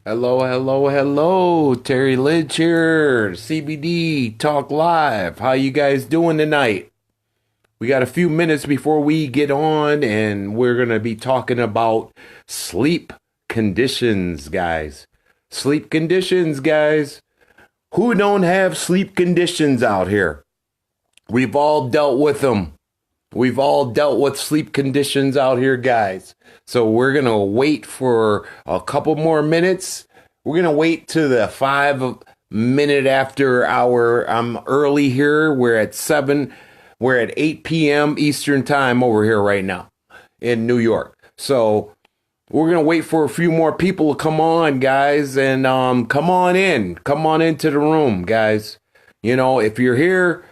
Hello, hello, hello. Terry Lidge here. CBD Talk Live. How you guys doing tonight? We got a few minutes before we get on, and we're going to be talking about sleep conditions, guys. Sleep conditions, guys. Who don't have sleep conditions out here? We've all dealt with them. We've all dealt with sleep conditions out here, guys. So we're going to wait for a couple more minutes. We're going to wait to the 5 minute after hour. I'm early here. We're at 8 p.m. Eastern time over here right now in New York. So we're going to wait for a few more people to come on, guys, and come on in. Come on into the room, guys. You know, if you're here,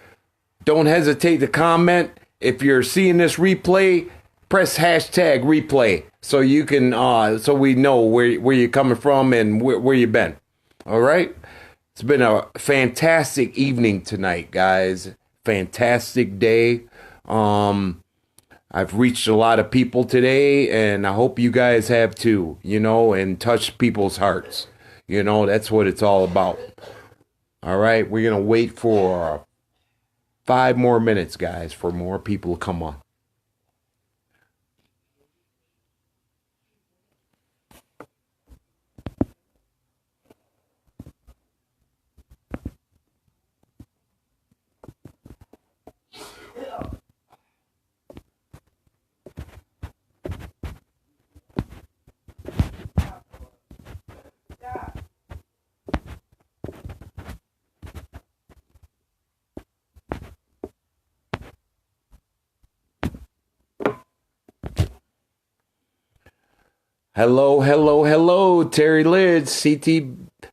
don't hesitate to comment. If you're seeing this replay, press hashtag replay so you can so we know where you're coming from and where you've been. All right? It's been a fantastic evening tonight, guys. Fantastic day. I've reached a lot of people today, and I hope you guys have too, you know, and touched people's hearts. You know, that's what it's all about. All right, we're going to wait for 5 more minutes, guys, for more people to come on. Hello, hello, hello, Terry Lidge,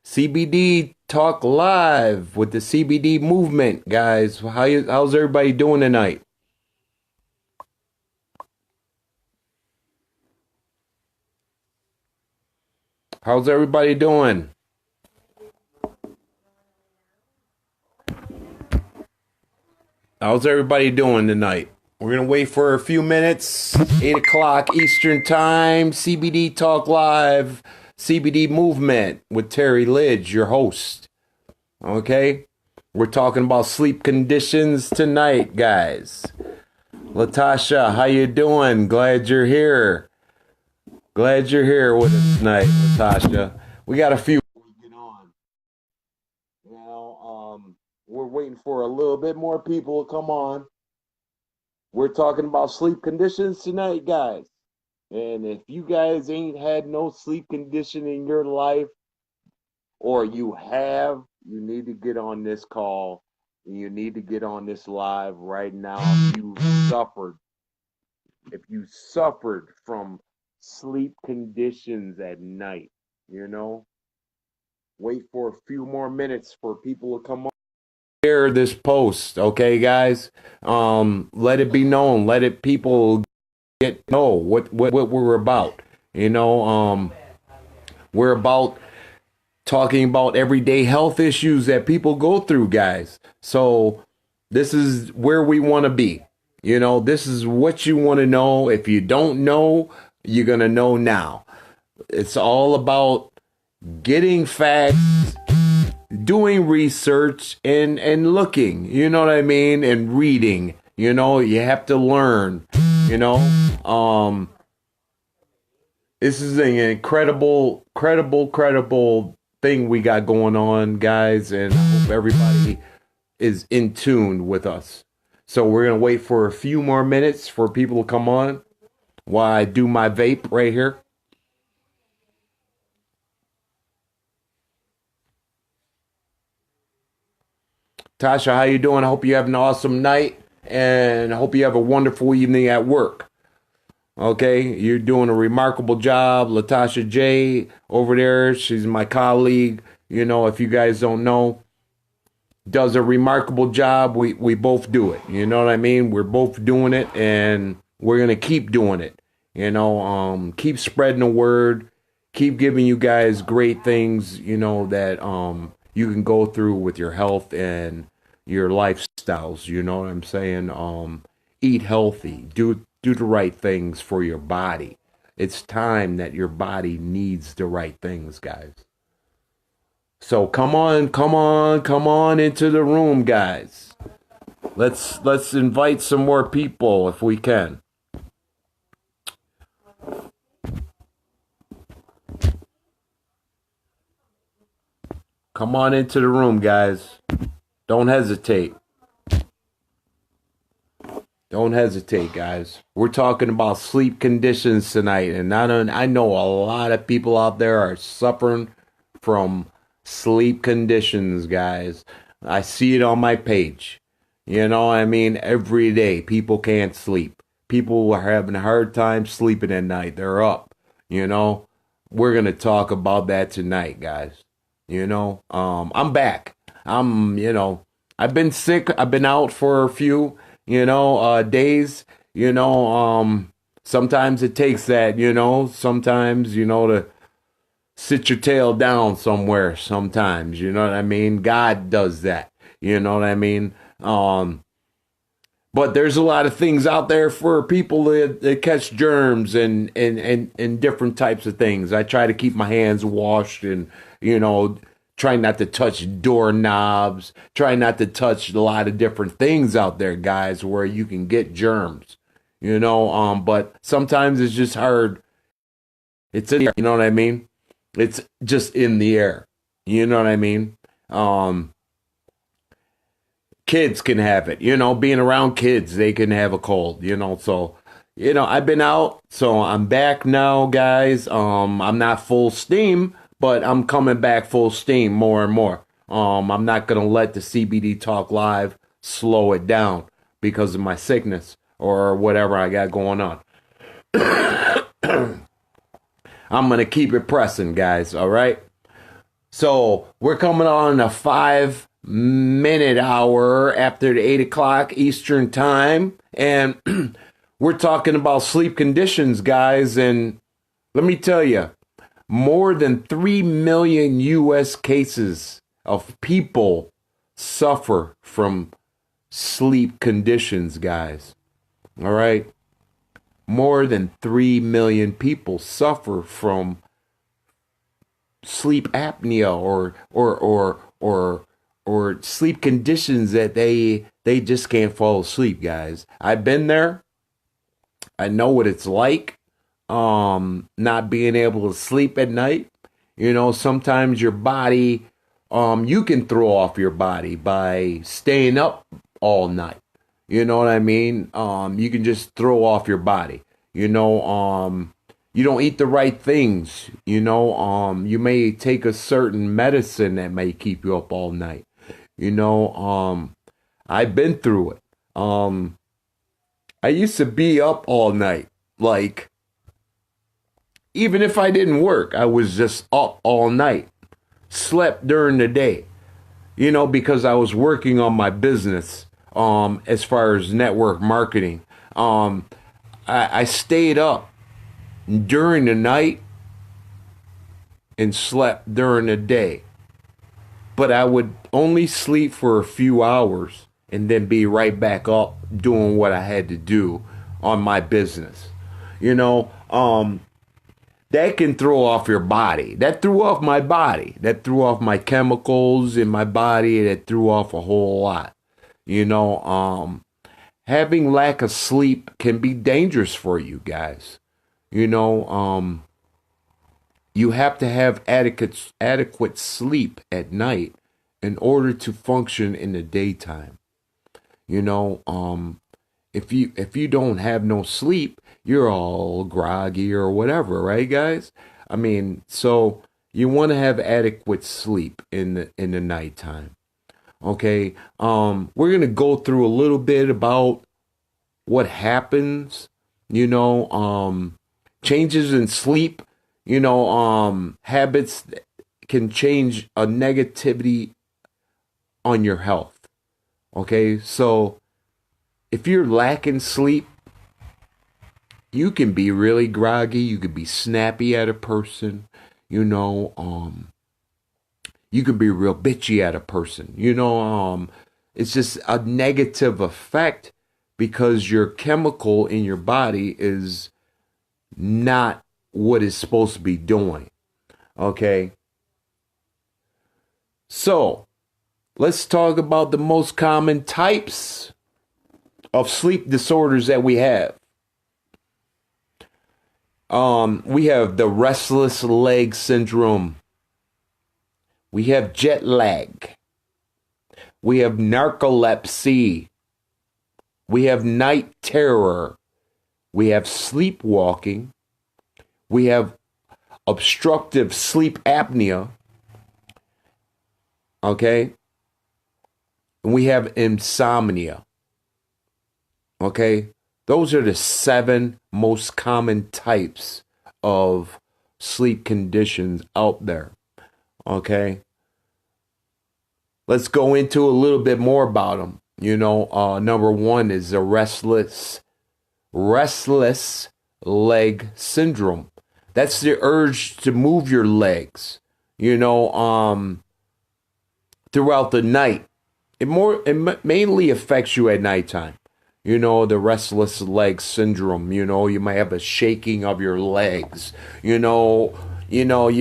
CBD Talk Live with the CBD movement, guys. How's everybody doing tonight? How's everybody doing? How's everybody doing tonight? We're going to wait for a few minutes. 8 o'clock Eastern Time. CBD Talk Live. CBD Movement with Terry Lidge, your host. Okay? We're talking about sleep conditions tonight, guys. Latasha, how you doing? Glad you're here. Glad you're here with us tonight, Latasha. We got a few. We get on. We're waiting for a little bit more people to come on. We're talking about sleep conditions tonight, guys. And if you guys ain't had no sleep condition in your life, or you have, you need to get on this call. You need to get on this live right now. If you suffered from sleep conditions at night, you know, wait for a few more minutes for people to come on. Share this post, okay, guys? Let it be known. Let it people get know what we're about. You know, we're about talking about everyday health issues that people go through, guys. So this is where we want to be. You know, this is what you want to know. If you don't know, you're going to know now. It's all about getting facts, doing research, and looking, you know what I mean, and reading. You know, you have to learn, you know. This is an credible thing we got going on, guys, and I hope everybody is in tune with us. So we're gonna wait for a few more minutes for people to come on while I do my vape right here. Tasha, how you doing? I hope you have an awesome night, and I hope you have a wonderful evening at work. Okay, you're doing a remarkable job. Latasha J over there, she's my colleague. You know, if you guys don't know, does a remarkable job. We both do it. You know what I mean? We're both doing it, and we're gonna keep doing it. You know, keep spreading the word, keep giving you guys great things. You know that you can go through with your health and your lifestyles. You know what I'm saying? Eat healthy, do the right things for your body. It's time that your body needs the right things, guys. So come on, come on, come on into the room, guys. Let's invite some more people if we can. Come on into the room, guys. Don't hesitate. Don't hesitate, guys. We're talking about sleep conditions tonight, and I know a lot of people out there are suffering from sleep conditions, guys. I see it on my page. You know what I mean? Every day, people can't sleep. People are having a hard time sleeping at night. They're up. You know, we're gonna talk about that tonight, guys. I'm back. I've been sick. I've been out for a few, days. Sometimes it takes that, sometimes, to sit your tail down somewhere sometimes, you know what I mean? God does that, you know what I mean? But there's a lot of things out there for people that catch germs and different types of things. I try to keep my hands washed and, try not to touch doorknobs, try not to touch a lot of different things out there, guys, where you can get germs, but sometimes it's just hard. It's in the air, you know what I mean? It's just in the air. You know what I mean? Kids can have it, being around kids, they can have a cold, so, I've been out, so I'm back now, guys. I'm not full steam, but I'm coming back full steam more and more. I'm not going to let the CBD Talk Live slow it down because of my sickness or whatever I got going on. I'm going to keep it pressing, guys, all right? So we're coming on a 5-minute hour after the 8 o'clock Eastern time, and we're talking about sleep conditions, guys, and let me tell you, more than 3 million U.S. cases of people suffer from sleep conditions, guys, all right? More than 3 million people suffer from sleep apnea or sleep conditions that they just can't fall asleep, guys. I've been there. I know what it's like. Not being able to sleep at night. Sometimes your body, you can throw off your body by staying up all night. You know what I mean? You can just throw off your body. You don't eat the right things. You may take a certain medicine that may keep you up all night. I've been through it. I used to be up all night. Like, even if I didn't work, I was just up all night. Slept during the day. Because I was working on my business, as far as network marketing. I stayed up during the night and slept during the day. But I would only sleep for a few hours and then be right back up doing what I had to do on my business. That can throw off your body. That threw off my body. That threw off my chemicals in my body. That threw off a whole lot. Having lack of sleep can be dangerous for you guys. You have to have adequate sleep at night in order to function in the daytime. If you don't have no sleep, you're all groggy or whatever, right, guys? I mean, so you want to have adequate sleep in the nighttime. Okay, we're gonna go through a little bit about what happens. Changes in sleep. Habits can change a negativity on your health. Okay, so if you're lacking sleep, you can be really groggy. You could be snappy at a person. You can be real bitchy at a person. It's just a negative effect because your chemical in your body is not what it's supposed to be doing. Okay. So let's talk about the most common types of sleep disorders that we have. We have the restless leg syndrome. We have jet lag. We have narcolepsy. We have night terror. We have sleepwalking. We have obstructive sleep apnea. Okay? And we have insomnia. Okay? Those are the 7 most common types of sleep conditions out there. Okay? Let's go into a little bit more about them. Number 1 is the restless leg syndrome. That's the urge to move your legs, throughout the night. It mainly affects you at nighttime. The restless leg syndrome, you might have a shaking of your legs, you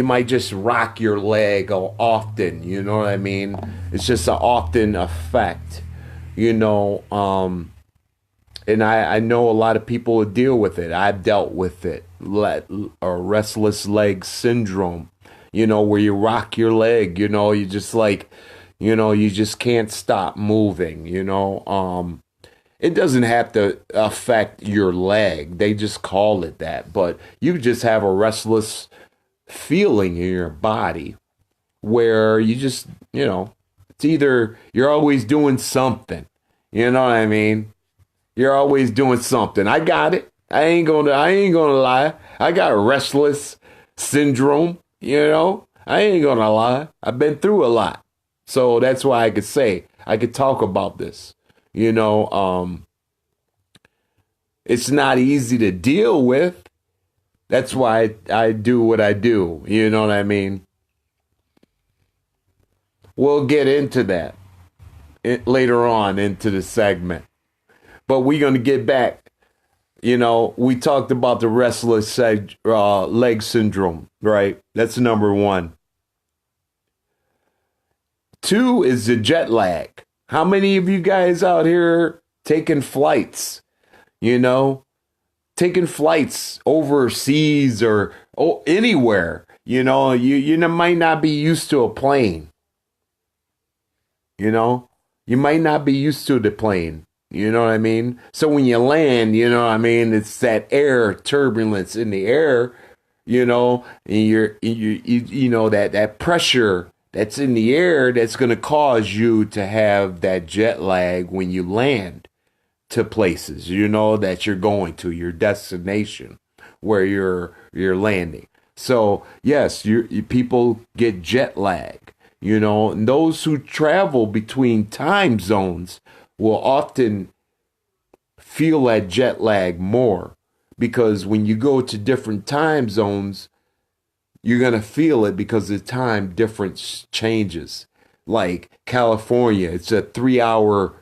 might just rock your leg often, you know what I mean? It's just an often effect, and I know a lot of people deal with it. I've dealt with it, restless leg syndrome, where you rock your leg, you just like, you just can't stop moving, It doesn't have to affect your leg. They just call it that. But you just have a restless feeling in your body where you just, it's either you're always doing something. You know what I mean? You're always doing something. I got it. I ain't gonna lie. I got restless syndrome, I ain't gonna lie. I've been through a lot. So that's why I could talk about this. It's not easy to deal with. That's why I do what I do. You know what I mean? We'll get into that later on into the segment. But we're going to get back. We talked about the restless leg syndrome, right? That's number 1. 2 is the jet lag. How many of you guys out here taking flights, taking flights overseas or anywhere, you might not be used to a plane, you might not be used to the plane, you know what I mean? So when you land, it's that air turbulence in the air, and that pressure that's in the air that's going to cause you to have that jet lag when you land to places, that you're going to, your destination where you're landing. So, yes, people get jet lag, and those who travel between time zones will often feel that jet lag more because when you go to different time zones, you're going to feel it because the time difference changes. Like California, it's a 3-hour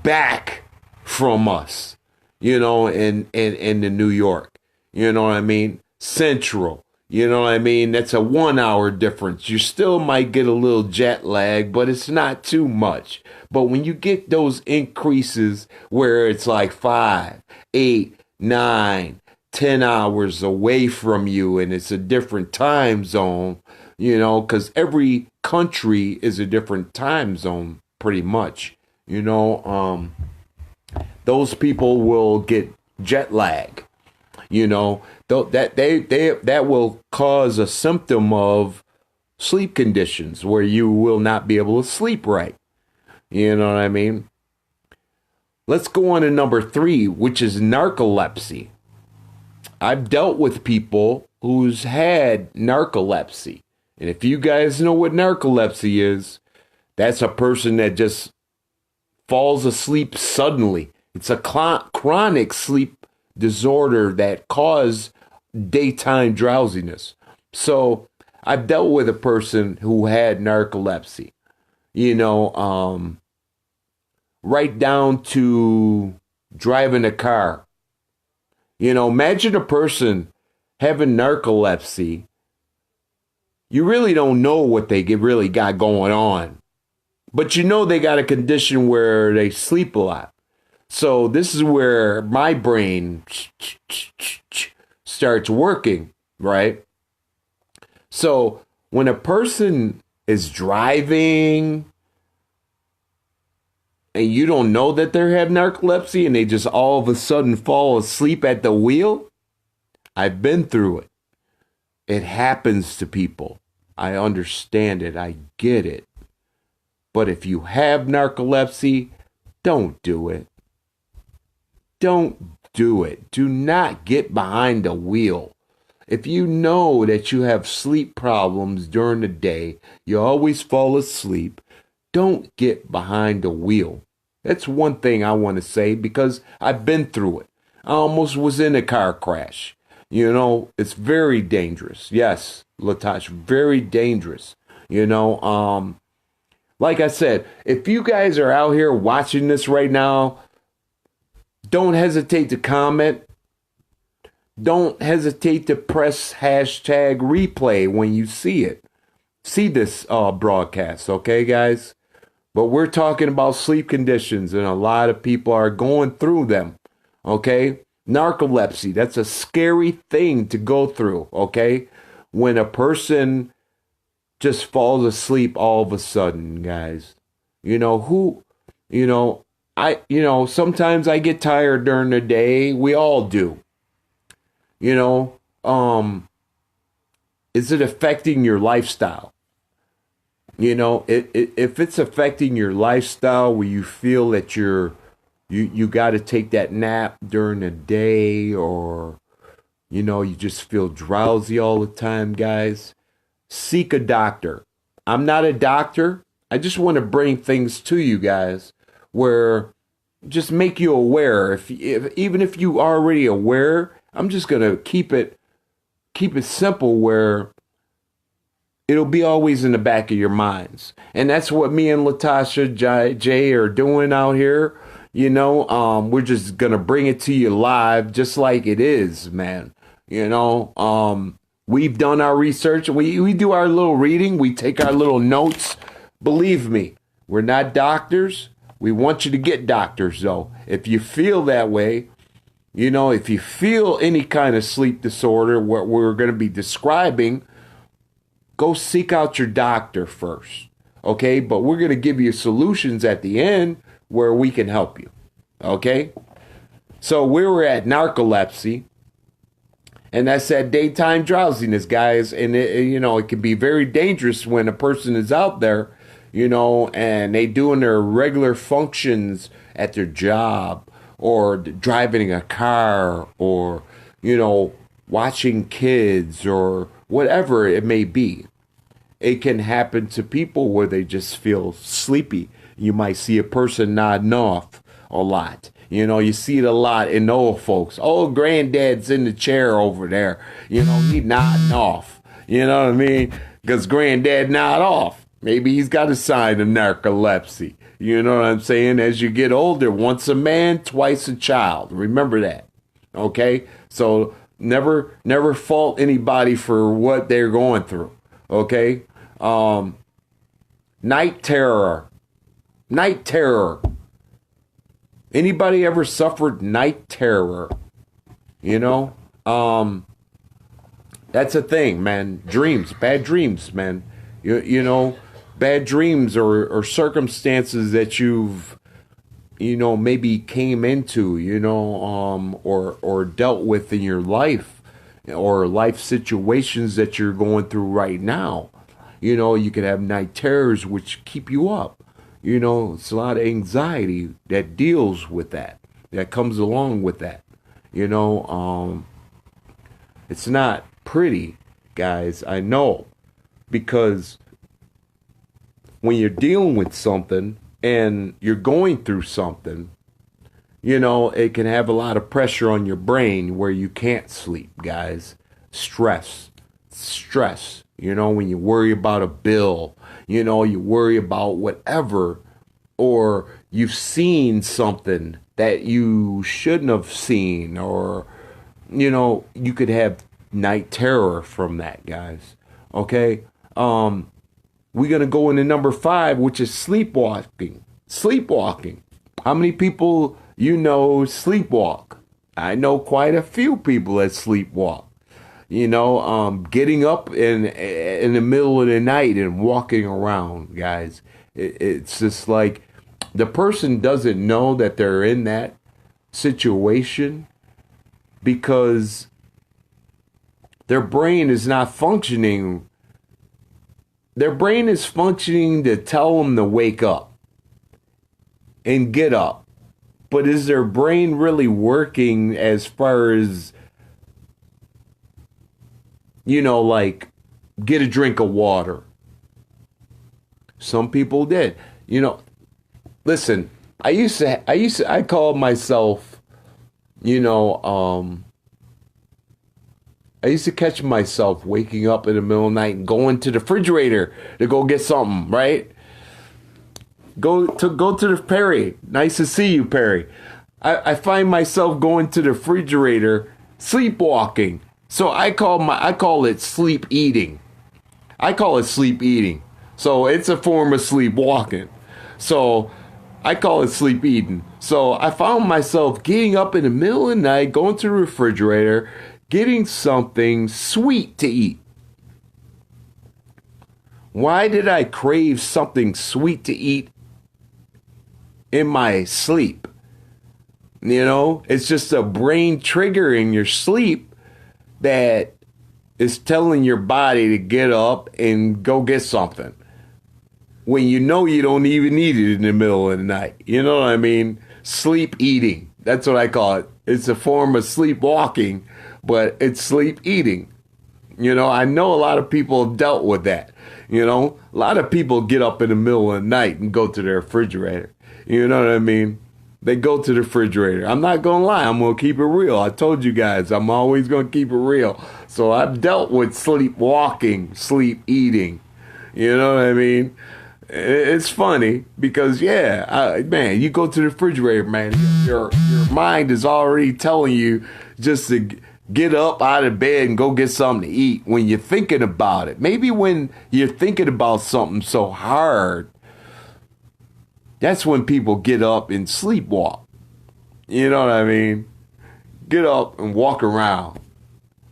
back from us, in the New York. You know what I mean? Central. You know what I mean? That's a 1-hour difference. You still might get a little jet lag, but it's not too much. But when you get those increases where it's like 5, 8, 9, 10 hours away from you and it's a different time zone, because every country is a different time zone pretty much, those people will get jet lag, that will cause a symptom of sleep conditions where you will not be able to sleep right. You know what I mean? Let's go on to number 3, which is narcolepsy. I've dealt with people who's had narcolepsy. And if you guys know what narcolepsy is, that's a person that just falls asleep suddenly. It's a chronic sleep disorder that causes daytime drowsiness. So I've dealt with a person who had narcolepsy, right down to driving a car. Imagine a person having narcolepsy You really don't know what they really got going on. But you know they got a condition where they sleep a lot. So this is where my brain starts working, right? So when a person is driving and you don't know that they have narcolepsy and they just all of a sudden fall asleep at the wheel, I've been through it. It happens to people. I understand it. I get it. But if you have narcolepsy, don't do it. Don't do it. Do not get behind the wheel. If you know that you have sleep problems during the day, you always fall asleep, don't get behind the wheel. That's one thing I want to say because I've been through it. I almost was in a car crash. You know, it's very dangerous. Yes, Latash, very dangerous. You know, like I said, if you guys are out here watching this right now, don't hesitate to comment. Don't hesitate to press hashtag replay when you see it. See this broadcast, okay, guys? But we're talking about sleep conditions, and a lot of people are going through them, okay? Narcolepsy, that's a scary thing to go through, okay? When a person just falls asleep all of a sudden, guys. Sometimes I get tired during the day. We all do. Is it affecting your lifestyle? If it's affecting your lifestyle where you feel that you got to take that nap during the day, or you just feel drowsy all the time, guys, seek a doctor. I'm not a doctor. I just want to bring things to you guys where just make you aware. If even if you are already aware, I'm just gonna keep it simple where it'll be always in the back of your minds. And that's what me and Latasha Jay are doing out here. We're just gonna bring it to you live, just like it is, man. We've done our research. We do our little reading. We take our little notes. Believe me, we're not doctors. We want you to get doctors, though. If you feel that way, if you feel any kind of sleep disorder, what we're going to be describing, go seek out your doctor first, okay? But we're going to give you solutions at the end where we can help you, okay? So we were at narcolepsy, and that's that daytime drowsiness, guys. And it can be very dangerous when a person is out there, and they doing their regular functions at their job, or driving a car, or, watching kids, or whatever it may be. It can happen to people where they just feel sleepy. You might see a person nodding off a lot. You see it a lot in old folks. Oh, granddad's in the chair over there. He nodding off. You know what I mean? Because granddad nod off. Maybe he's got a sign of narcolepsy. You know what I'm saying? As you get older, once a man, twice a child. Remember that. Okay? So never fault anybody for what they're going through. Okay? Night terror. Night terror. Anybody ever suffered night terror? That's a thing, man. Dreams, bad dreams, man. Bad dreams or circumstances that you've, maybe came into, or dealt with in your life, or life situations that you're going through right now. You could have night terrors which keep you up. It's a lot of anxiety that deals with that comes along with that. It's not pretty, guys. I know, because when you're dealing with something and you're going through something, it can have a lot of pressure on your brain where you can't sleep, guys. Stress. When you worry about a bill, you worry about whatever, or you've seen something that you shouldn't have seen, or, you could have night terror from that, guys. Okay? We're going to go into number 5, which is sleepwalking. Sleepwalking. How many people sleepwalk? I know quite a few people that sleepwalk. Getting up in the middle of the night and walking around, guys. It's just like the person doesn't know that they're in that situation because their brain is not functioning. Their brain is functioning to tell them to wake up and get up. But is their brain really working as far as, like get a drink of water? Some people did. Listen, I called myself, I used to catch myself waking up in the middle of the night and going to the refrigerator to go get something, right? Go to the Perry. Nice to see you, Perry. I find myself going to the refrigerator, sleepwalking. So I call it sleep eating. I call it sleep eating. So it's a form of sleepwalking. So I call it sleep eating. So I found myself getting up in the middle of the night, going to the refrigerator, getting something sweet to eat. Why did I crave something sweet to eat in my sleep? It's just a brain trigger in your sleep that is telling your body to get up and go get something when you don't even need it in the middle of the night. You know what I mean? Sleep eating. That's what I call it. It's a form of sleepwalking, but it's sleep eating. I know a lot of people have dealt with that. A lot of people get up in the middle of the night and go to their refrigerator. You know what I mean? They go to the refrigerator. I'm not going to lie. I'm going to keep it real. I told you guys, I'm always going to keep it real. So I've dealt with sleepwalking, sleep eating. You know what I mean? It's funny because, man, you go to the refrigerator, man, your mind is already telling you just to get up out of bed and go get something to eat when you're thinking about it. Maybe when you're thinking about something so hard, that's when people get up and sleepwalk. You know what I mean? Get up and walk around.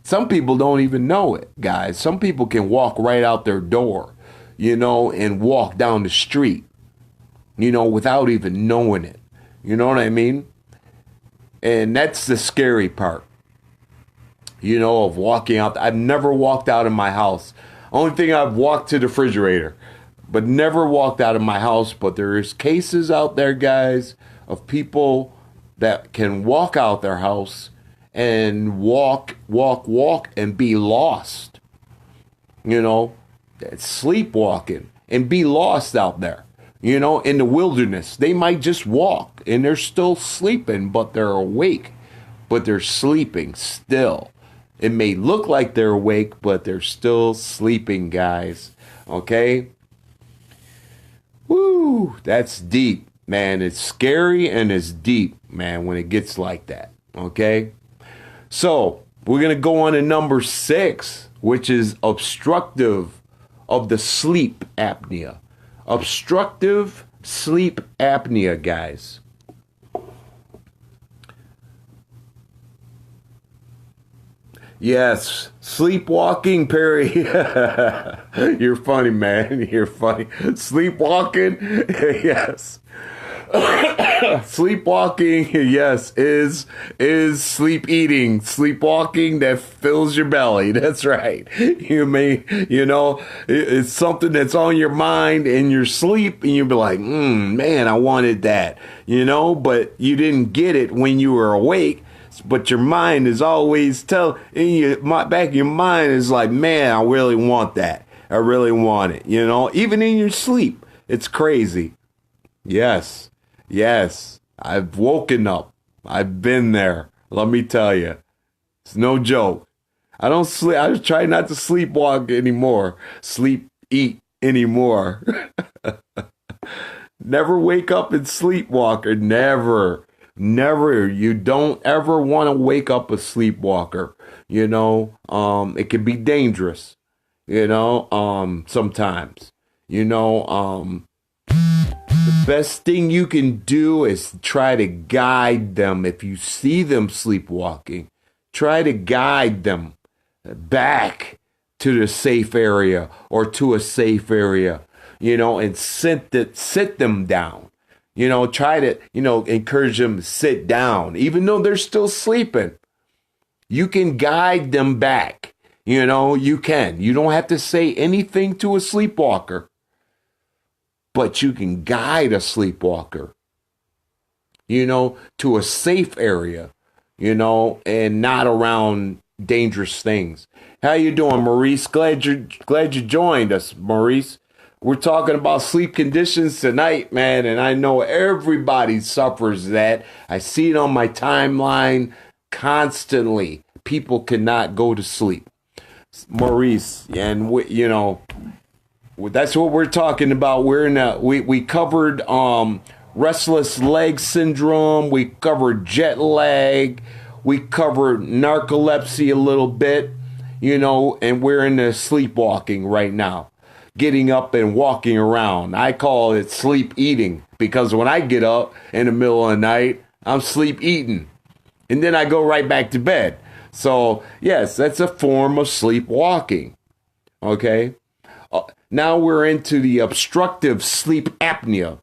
Some people don't even know it, guys. Some people can walk right out their door, and walk down the street, without even knowing it. You know what I mean? And that's the scary part, of walking out. I've never walked out of my house. Only thing I've walked to the refrigerator, but never walked out of my house. But there is cases out there, guys, of people that can walk out their house and walk and be lost. That's sleepwalking and be lost out there. In the wilderness. They might just walk and they're still sleeping, but they're awake, but they're sleeping still. It may look like they're awake, but they're still sleeping, guys. Okay? Woo, that's deep, man. It's scary and it's deep, man, when it gets like that. Okay? So, we're going to go on to number 6, which is obstructive of the sleep apnea. Obstructive sleep apnea, guys. Yes, sleepwalking, Perry. You're funny, man. You're funny. Sleepwalking, yes. Sleepwalking, yes, is sleep eating. Sleepwalking that fills your belly. That's right. It's something that's on your mind in your sleep, and you'll be like, man, I wanted that. But you didn't get it when you were awake. But your mind is always back of your mind is like, man, I really want that. I really want it. Even in your sleep, it's crazy. Yes. I've woken up. I've been there. Let me tell you, it's no joke. I don't sleep. I try not to sleepwalk anymore. Sleep eat anymore. Never wake up and sleepwalker. Never. You don't ever want to wake up a sleepwalker. It can be dangerous. sometimes. The best thing you can do is try to guide them. If you see them sleepwalking, try to guide them back to the safe area or to a safe area, and sit them down. Try to, encourage them to sit down, even though they're still sleeping. You can guide them back. You can. You don't have to say anything to a sleepwalker, but you can guide a sleepwalker, to a safe area, and not around dangerous things. How you doing, Maurice? Glad you joined us, Maurice. We're talking about sleep conditions tonight, man, and I know everybody suffers that. I see it on my timeline constantly. People cannot go to sleep. Maurice, and that's what we're talking about. We covered restless leg syndrome, we covered jet lag, we covered narcolepsy a little bit, and we're in the sleepwalking right now. Getting up and walking around. I call it sleep eating because when I get up in the middle of the night, I'm sleep eating. And then I go right back to bed. So, yes, that's a form of sleepwalking. Okay? Now we're into the obstructive sleep apnea,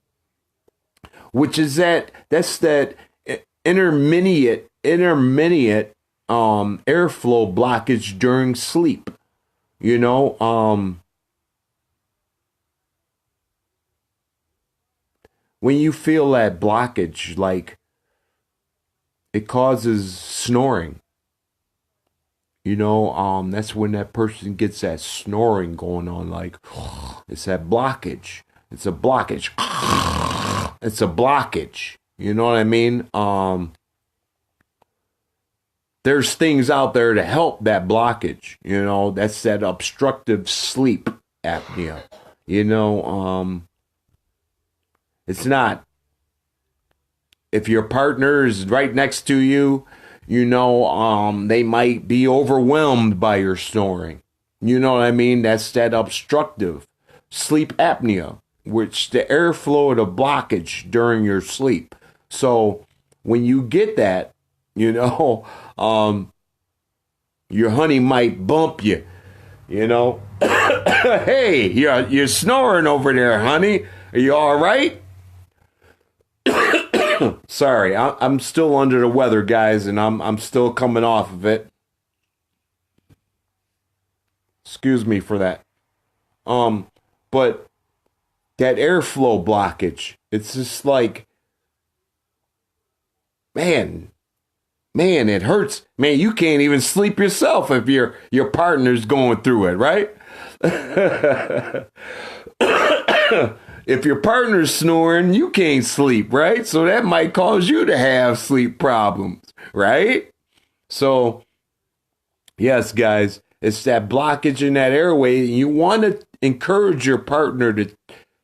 which is that's that intermediate airflow blockage during sleep. When you feel that blockage, like it causes snoring. That's when that person gets that snoring going on, like it's that blockage. It's a blockage. It's a blockage. You know what I mean? There's things out there to help that blockage. That's that obstructive sleep apnea. It's not. If your partner is right next to you, they might be overwhelmed by your snoring. You know what I mean? That's that obstructive sleep apnea, which the airflow of the blockage during your sleep. So when you get that, your honey might bump you, Hey, you're snoring over there, honey. Are you all right? Sorry, I'm still under the weather, guys, and I'm still coming off of it. Excuse me for that. But that airflow blockage, it's just like, man, it hurts. Man, you can't even sleep yourself if your partner's going through it, right? If your partner's snoring, you can't sleep, right? So that might cause you to have sleep problems, right? So, yes, guys, it's that blockage in that airway. You want to encourage your partner to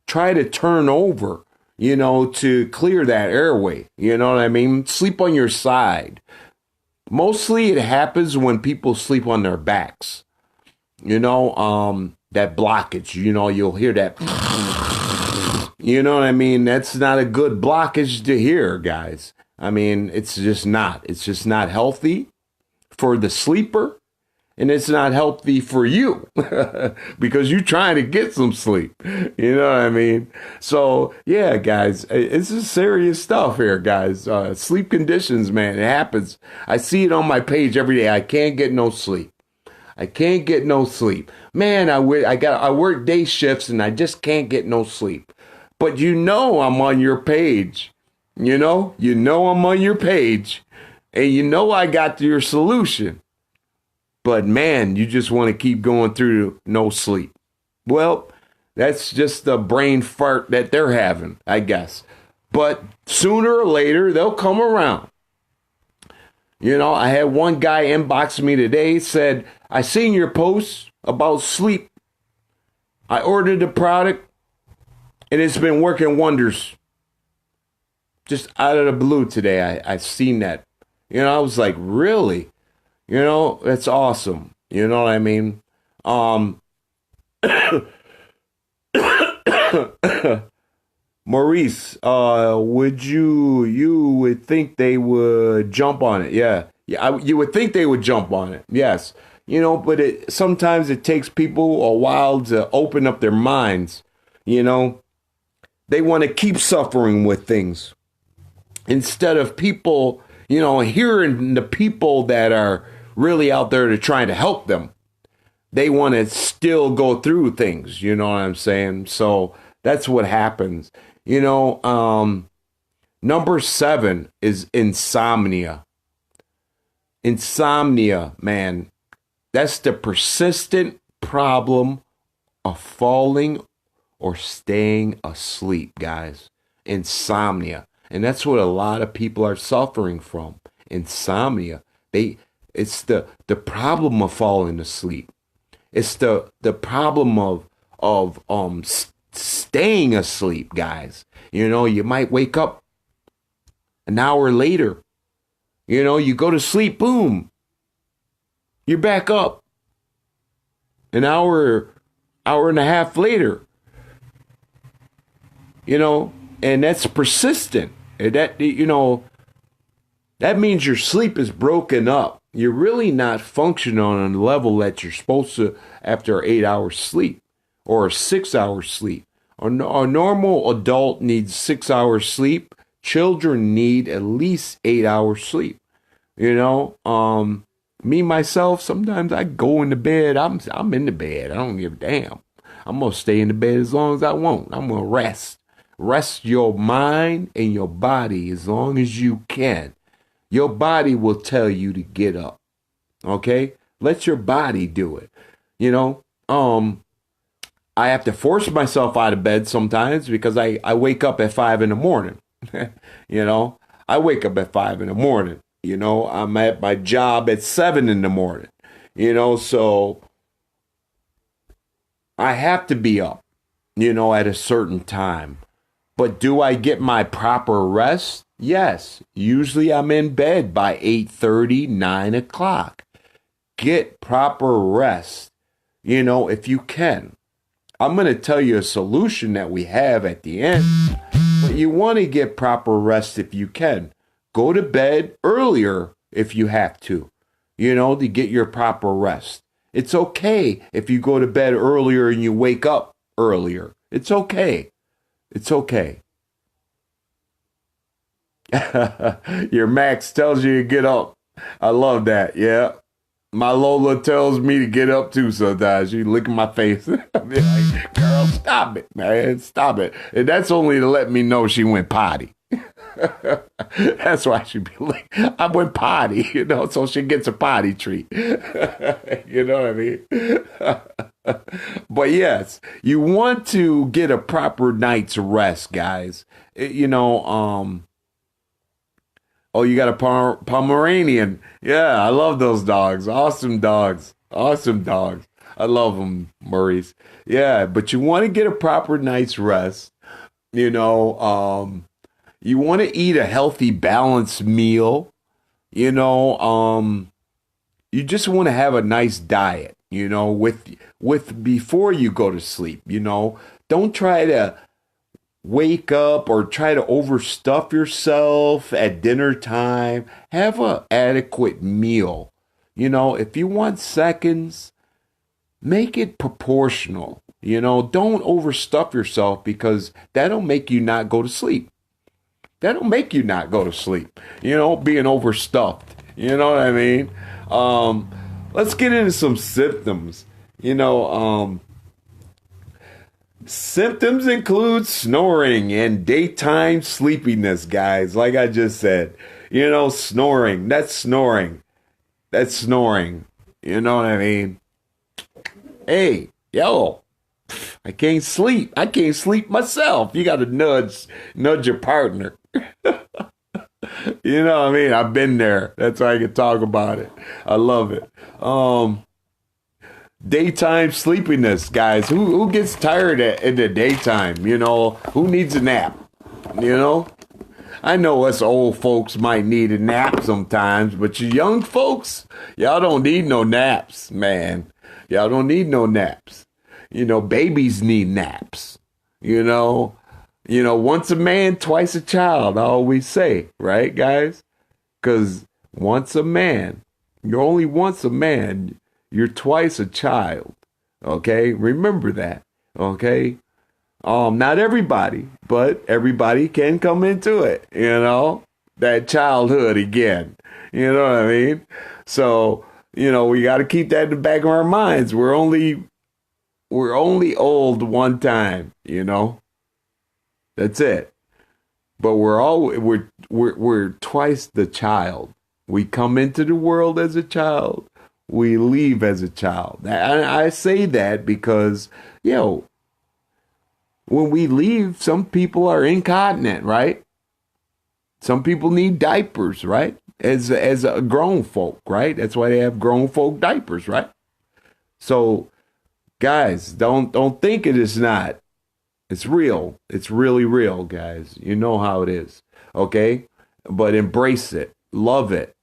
try to turn over, to clear that airway. You know what I mean? Sleep on your side. Mostly it happens when people sleep on their backs. That blockage, you'll hear that. You know what I mean? That's not a good blockage to hear, guys. I mean, it's just not. It's just not healthy for the sleeper, and it's not healthy for you because you're trying to get some sleep. You know what I mean? So, yeah, guys, it's just serious stuff here, guys. Sleep conditions, man, it happens. I see it on my page every day. I can't get no sleep. I can't get no sleep. Man, I work day shifts, and I just can't get no sleep. But I'm on your page. I'm on your page. And I got your solution. But man, you just want to keep going through no sleep. Well, that's just the brain fart that they're having, I guess. But sooner or later, they'll come around. I had one guy inbox me today, said, I seen your post about sleep. I ordered the product. And it's been working wonders. Just out of the blue today, I seen that. I was like, really? That's awesome. You know what I mean? Maurice, you would think they would jump on it. Yeah. Yeah, you would think they would jump on it. Yes. But sometimes it takes people a while to open up their minds. You know, they want to keep suffering with things instead of people, hearing the people that are really out there to try to help them. They want to still go through things. You know what I'm saying? So that's what happens. Number 7 is insomnia. Insomnia, man. That's the persistent problem of falling or staying asleep, guys. Insomnia. And that's what a lot of people are suffering from. Insomnia. It's the problem of falling asleep. It's the problem of staying asleep, guys. You might wake up an hour later. You go to sleep, boom. You're back up. An hour and a half later. And that's persistent. And that means your sleep is broken up. You're really not functioning on a level that you're supposed to after 8 hours sleep or 6 hours sleep. A normal adult needs 6 hours sleep. Children need at least 8 hours sleep. Me, myself, sometimes I go into bed. I'm in the bed. I don't give a damn. I'm going to stay in the bed as long as I want. I'm going to rest. Rest your mind and your body as long as you can. Your body will tell you to get up. Okay? Let your body do it. I have to force myself out of bed sometimes because I wake up at 5 in the morning. I wake up at 5 in the morning. I'm at my job at 7 in the morning. So I have to be up, at a certain time. But do I get my proper rest? Yes. Usually I'm in bed by 8:30, 9 o'clock. Get proper rest, if you can. I'm going to tell you a solution that we have at the end. But you want to get proper rest if you can. Go to bed earlier if you have to get your proper rest. It's okay if you go to bed earlier and you wake up earlier. It's okay. It's okay. Your Max tells you to get up. I love that. Yeah. My Lola tells me to get up too sometimes. She look at my face. I be like, girl, stop it, man. Stop it. And that's only to let me know she went potty. That's why she be like, I went potty, so she gets a potty treat. You know what I mean? But yes, you want to get a proper night's rest, guys. Oh, you got a Pomeranian. Yeah, I love those dogs. Awesome dogs. Awesome dogs. I love them, Maurice. Yeah, but you want to get a proper night's rest. You want to eat a healthy, balanced meal. You just want to have a nice diet, with before you go to sleep, Don't try to wake up or try to overstuff yourself at dinner time. Have an adequate meal. If you want seconds, make it proportional. Don't overstuff yourself because that'll make you not go to sleep. That'll make you not go to sleep. Being overstuffed. You know what I mean? Let's get into some symptoms. Symptoms include snoring and daytime sleepiness, guys. Like I just said, snoring. That's snoring. That's snoring. You know what I mean? Hey, yo, I can't sleep. I can't sleep myself. You got to nudge your partner. You know what I mean? I've been there. That's why I can talk about it. I love it. Daytime sleepiness, guys. Who gets tired in the daytime? Who needs a nap? I know us old folks might need a nap sometimes, but you young folks, y'all don't need no naps, man. Y'all don't need no naps. Babies need naps. You know, once a man, twice a child, I always say, right, guys? Because once a man, you're only once a man, you're twice a child. Okay? Remember that. Okay? Not everybody, but everybody can come into it, that childhood again. You know what I mean? So, we got to keep that in the back of our minds. We're only old one time, That's it. But we're twice the child. We come into the world as a child. We leave as a child. I say that because, when we leave, some people are incontinent, right? Some people need diapers, right? As a grown folk, right? That's why they have grown folk diapers, right? So, guys, don't think it is not. It's real. It's really real, guys. You know how it is, okay? But embrace it, love it.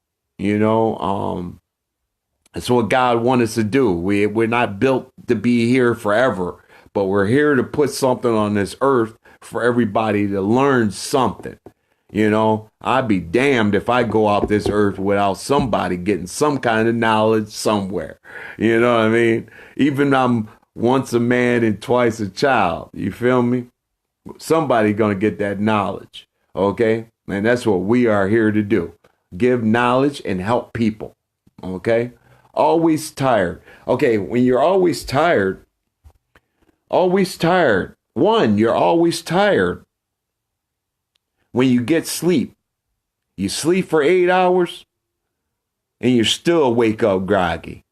That's what God wants us to do. We're not built to be here forever, but we're here to put something on this earth for everybody to learn something. I'd be damned if I go off this earth without somebody getting some kind of knowledge somewhere. You know what I mean? Even I'm once a man and twice a child. You feel me? Somebody gonna get that knowledge. Okay? And that's what we are here to do. Give knowledge and help people. Okay? Always tired. Okay, when you're always tired, one, you're always tired. When you get sleep, you sleep for 8 hours and you still wake up groggy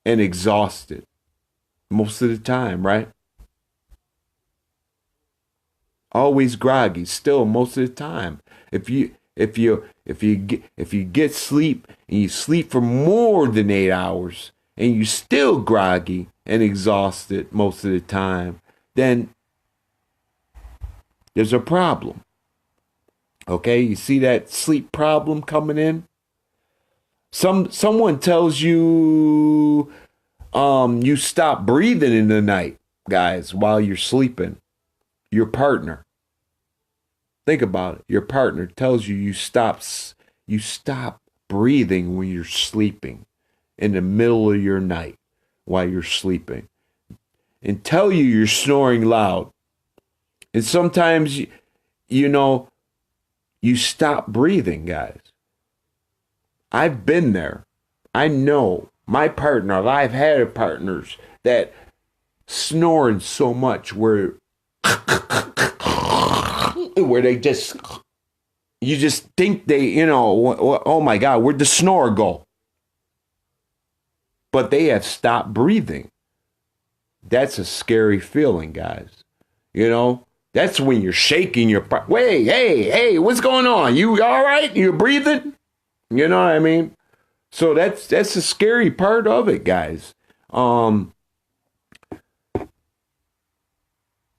and exhausted most of the time, right? Always groggy still most of the time. If you get sleep and you sleep for more than 8 hours and you still groggy and exhausted most of the time, then there's a problem. Okay, you see that sleep problem coming in? Someone tells you you stop breathing in the night, guys, while you're sleeping. Your partner. Think about it. Your partner tells you you stop breathing when you're sleeping in the middle of your night while you're sleeping. And tell you you're snoring loud. And sometimes you stop breathing, guys. I've been there. I know my partner, I've had partners that snoring so much where they just, you just think they, oh my God, where'd the snore go? But they have stopped breathing. That's a scary feeling, guys. That's when you're shaking your part. Wait, hey, what's going on? You all right? You breathing? You know what I mean? So that's the scary part of it, guys. Your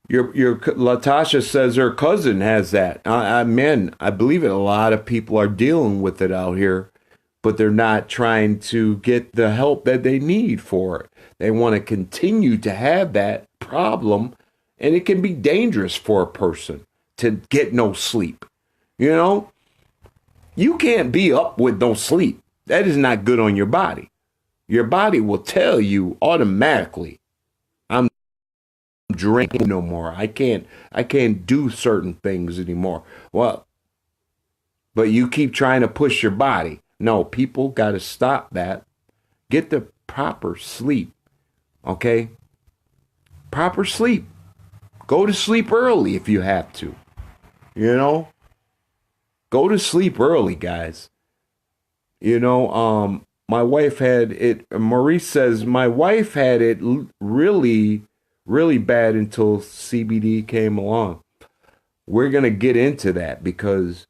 Latasha says her cousin has that. I believe it. A lot of people are dealing with it out here, but they're not trying to get the help that they need for it. They want to continue to have that problem. And it can be dangerous for a person to get no sleep. You can't be up with no sleep. That is not good on your body. Your body will tell you automatically, I'm drinking no more. I can't do certain things anymore. Well, but you keep trying to push your body. No, people got to stop that. Get the proper sleep. Okay? Proper sleep. Go to sleep early if you have to. Go to sleep early, guys. My wife had it. Maurice says, my wife had it really, really bad until CBD came along. We're going to get into that because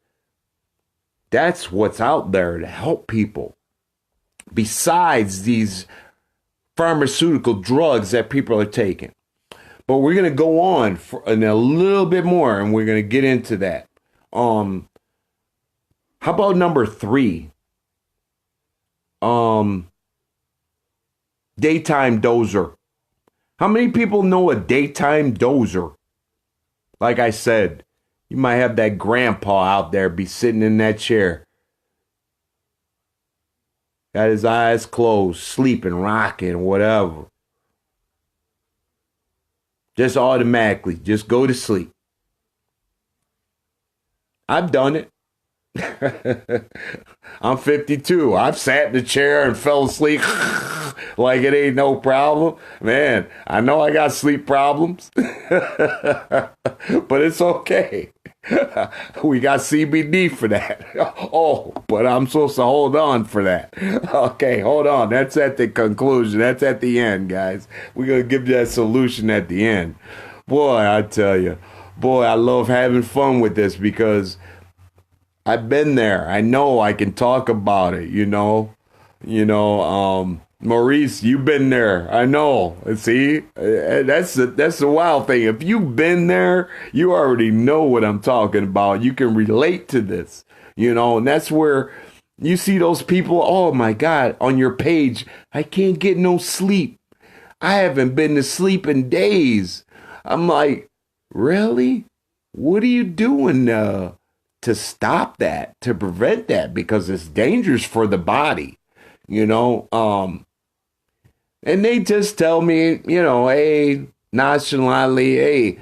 that's what's out there to help people. Besides these pharmaceutical drugs that people are taking. But we're going to go on in a little bit more, and we're going to get into that. How about number 3? Daytime dozer. How many people know a daytime dozer? Like I said, you might have that grandpa out there be sitting in that chair, got his eyes closed, sleeping, rocking, whatever. Just automatically, just go to sleep. I've done it. I'm 52. I've sat in the chair and fell asleep like it ain't no problem. Man, I know I got sleep problems, but it's okay. We got CBD for that. Oh, but I'm supposed to hold on for that. Okay, hold on. That's at the conclusion. That's at the end, guys. We're going to give you that solution at the end. Boy, I tell you, boy, I love having fun with this because I've been there. I know I can talk about it, Maurice, you've been there. I know. See, that's the wild thing. If you've been there, you already know what I'm talking about. You can relate to this, and that's where you see those people. Oh my God, on your page, I can't get no sleep. I haven't been to sleep in days. I'm like, really? What are you doing to stop that, to prevent that? Because it's dangerous for the body, and they just tell me, hey, nonchalantly, hey,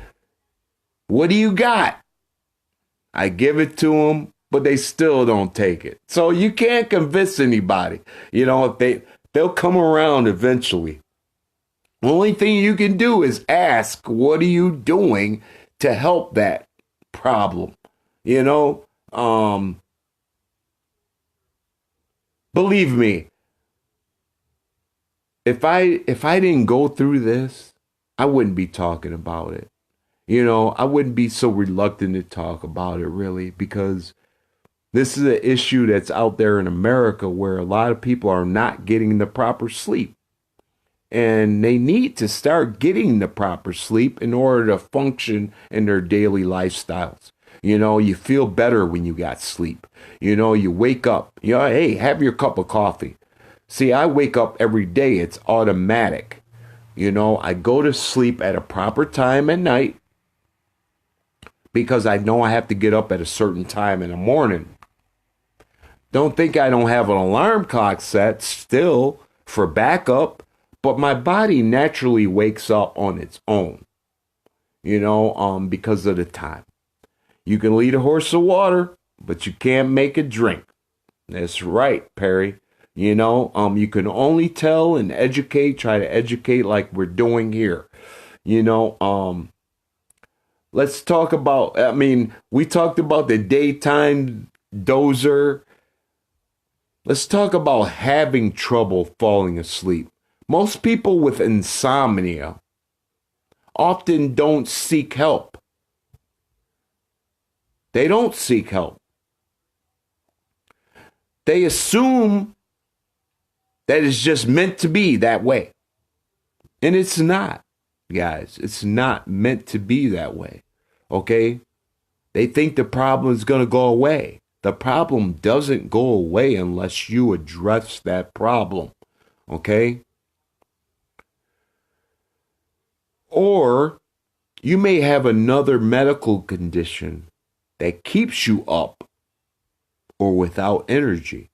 what do you got? I give it to them, but they still don't take it. So you can't convince anybody. If they'll come around eventually. The only thing you can do is ask, what are you doing to help that problem? Believe me, if I didn't go through this, I wouldn't be talking about it. I wouldn't be so reluctant to talk about it really, because this is an issue that's out there in America where a lot of people are not getting the proper sleep. And they need to start getting the proper sleep in order to function in their daily lifestyles. You feel better when you got sleep. You wake up, hey, have your cup of coffee. See, I wake up every day. It's automatic. I go to sleep at a proper time at night because I know I have to get up at a certain time in the morning. Don't think I don't have an alarm clock set still for backup, but my body naturally wakes up on its own, because of the time. You can lead a horse to water, but you can't make it drink. That's right, Perry. You can only tell and try to educate like we're doing here. Let's talk about, we talked about the daytime dozer. Let's talk about having trouble falling asleep. Most people with insomnia often don't seek help. They don't seek help. They assume that it's just meant to be that way. And it's not, guys. It's not meant to be that way. Okay? They think the problem is going to go away. The problem doesn't go away unless you address that problem. Okay? Or you may have another medical condition that keeps you up or without energy.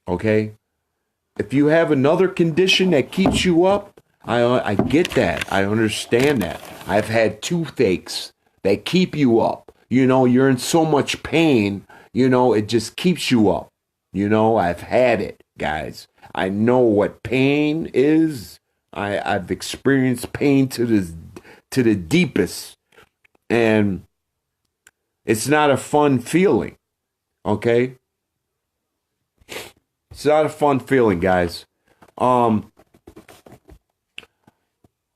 Okay? If you have another condition that keeps you up, I get that. I understand that. I've had toothaches that keep you up. You're in so much pain, it just keeps you up. I've had it, guys. I know what pain is. I've experienced pain to the deepest, and it's not a fun feeling. Okay, it's not a fun feeling, guys.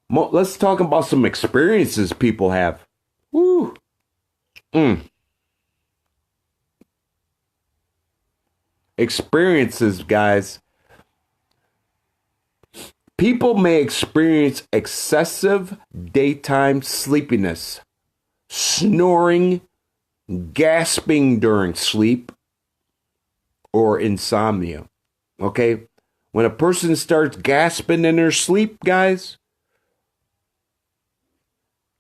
Let's talk about some experiences people have. Woo. Experiences, guys. People may experience excessive daytime sleepiness, snoring, gasping during sleep, or insomnia. Okay? When a person starts gasping in their sleep, guys,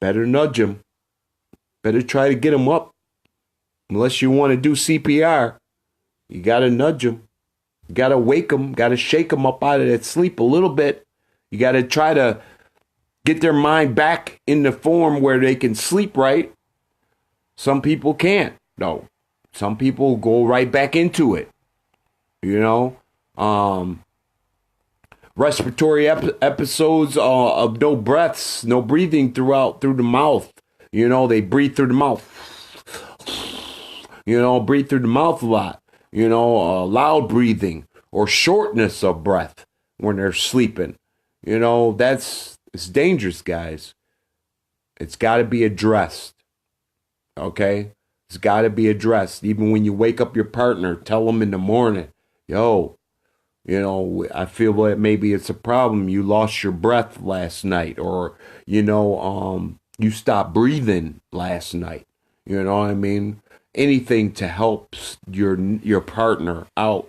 better nudge them. Better try to get them up. Unless you want to do CPR, you got to nudge them. You got to wake them, got to shake them up out of that sleep a little bit. You got to try to get their mind back in the form where they can sleep right. Some people can't, though. Some people go right back into it. You know, respiratory episodes of no breaths, no breathing through the mouth. You know, they breathe through the mouth. You know, breathe through the mouth a lot. You know, loud breathing or shortness of breath when they're sleeping. You know, it's dangerous, guys. It's got to be addressed. Okay? It's got to be addressed. Even when you wake up your partner, tell them in the morning, yo, you know, I feel that maybe it's a problem. You lost your breath last night, or, you know, you stopped breathing last night. You know what I mean? Anything to help your partner out.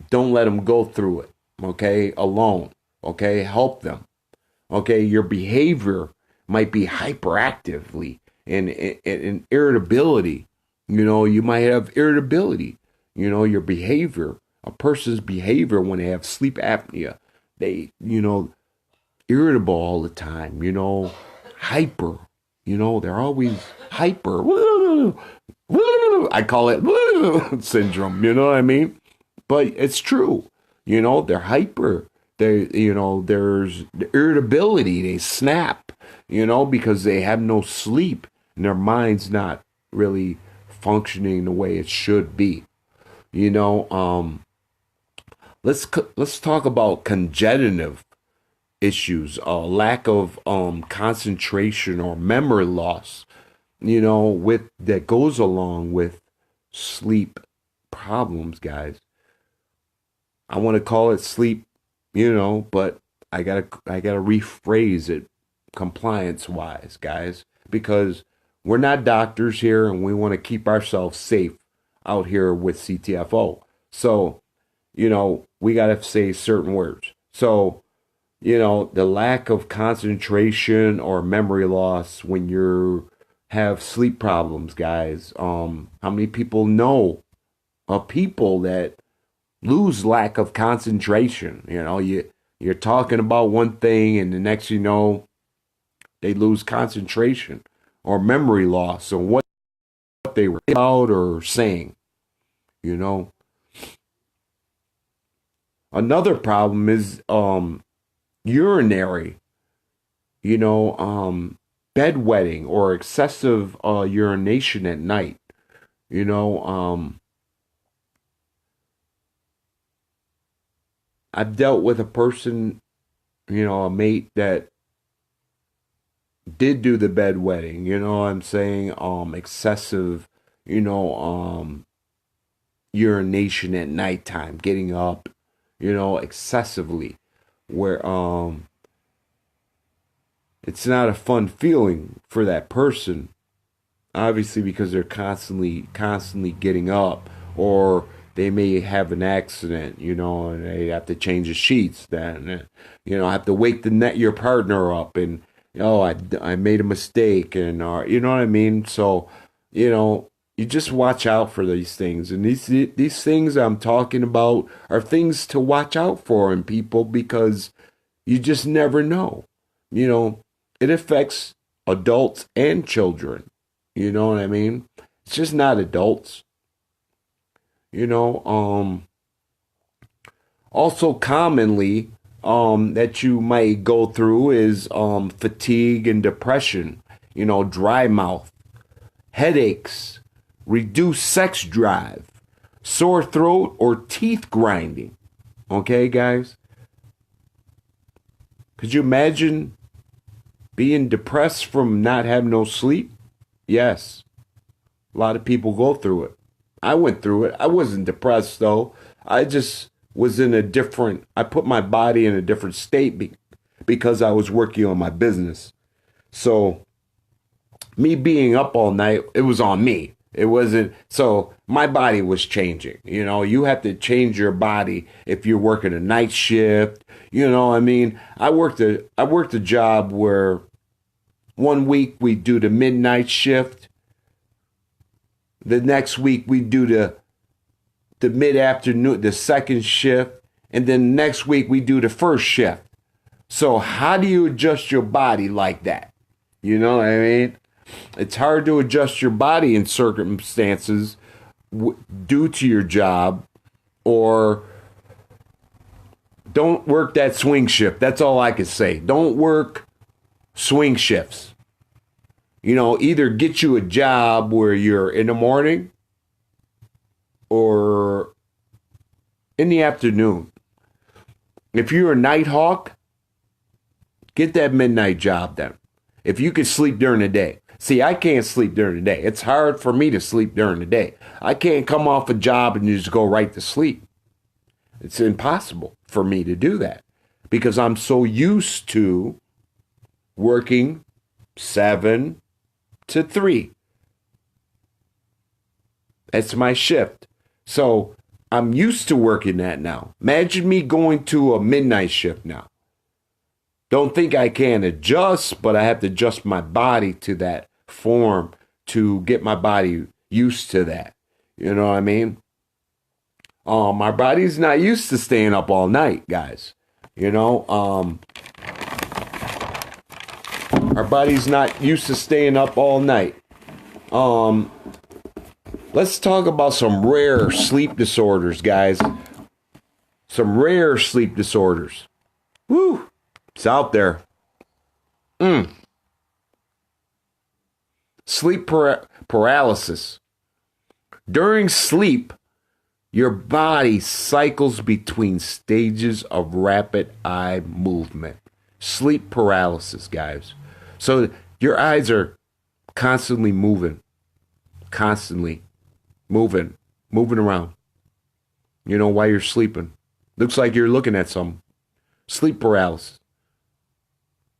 Don't let them go through it, okay, alone, okay? Help them, okay? Your behavior might be hyperactively and irritability. You know, you might have irritability. You know, your behavior, a person's behavior when they have sleep apnea, they, you know, irritable all the time, you know, hyper, you know, they're always hyper. I call it syndrome, you know what I mean? But it's true. You know, they're hyper. They, you know, there's irritability. They snap, you know, because they have no sleep and their mind's not really functioning the way it should be. You know, let's talk about congenitive issues, lack of concentration or memory loss, you know, that goes along with sleep problems, guys. I want to call it sleep, you know, but I gotta rephrase it compliance wise, guys, because we're not doctors here and we want to keep ourselves safe out here with CTFO. So, you know, we got to say certain words. So, you know, the lack of concentration or memory loss when you have sleep problems, guys. How many people know of people that lose lack of concentration? You know, you're talking about one thing and the next you know, they lose concentration or memory loss on what they were about or saying, you know. Another problem is urinary, you know, bedwetting or excessive urination at night. You know, I've dealt with a person, you know, a mate that did do the bedwetting, you know what I'm saying? Excessive, you know, urination at nighttime, getting up, you know, excessively, where it's not a fun feeling for that person, obviously, because they're constantly getting up, or they may have an accident, you know, and they have to change the sheets, then, you know, have to wake your partner up, and, oh, I made a mistake, and, you know what I mean? So, you know, you just watch out for these things. And these things I'm talking about are things to watch out for in people, because you just never know. You know, it affects adults and children. You know what I mean? It's just not adults. You know, also commonly that you might go through is fatigue and depression, you know, dry mouth, headaches, reduced sex drive, sore throat, or teeth grinding. Okay, guys? Could you imagine being depressed from not having no sleep? Yes. A lot of people go through it. I went through it. I wasn't depressed, though. I just was I put my body in a different state because I was working on my business. So, me being up all night, it was on me. It wasn't, so my body was changing. You know, you have to change your body if you're working a night shift. You know, I mean, I worked a job where One week we do the midnight shift. The next week we do the mid-afternoon, the second shift. And then next week we do the first shift. So how do you adjust your body like that? You know what I mean? It's hard to adjust your body in circumstances due to your job, or don't work that swing shift. That's all I can say. Don't work swing shifts. You know, either get you a job where you're in the morning or in the afternoon. If you're a night hawk, get that midnight job done. If you can sleep during the day. See, I can't sleep during the day. It's hard for me to sleep during the day. I can't come off a job and just go right to sleep. It's impossible for me to do that because I'm so used to working 7 to 3. That's my shift. So I'm used to working that now. Imagine me going to a midnight shift now. Don't think I can adjust, but I have to adjust my body to that form to get my body used to that. You know what I mean? My body's not used to staying up all night, guys. You know, our body's not used to staying up all night. Let's talk about some rare sleep disorders, guys. Some rare sleep disorders. Woo! It's out there. Sleep paralysis. During sleep, your body cycles between stages of rapid eye movement. Sleep paralysis, guys. So your eyes are constantly moving. Constantly moving around. You know, while you're sleeping. Looks like you're looking at something. Sleep paralysis.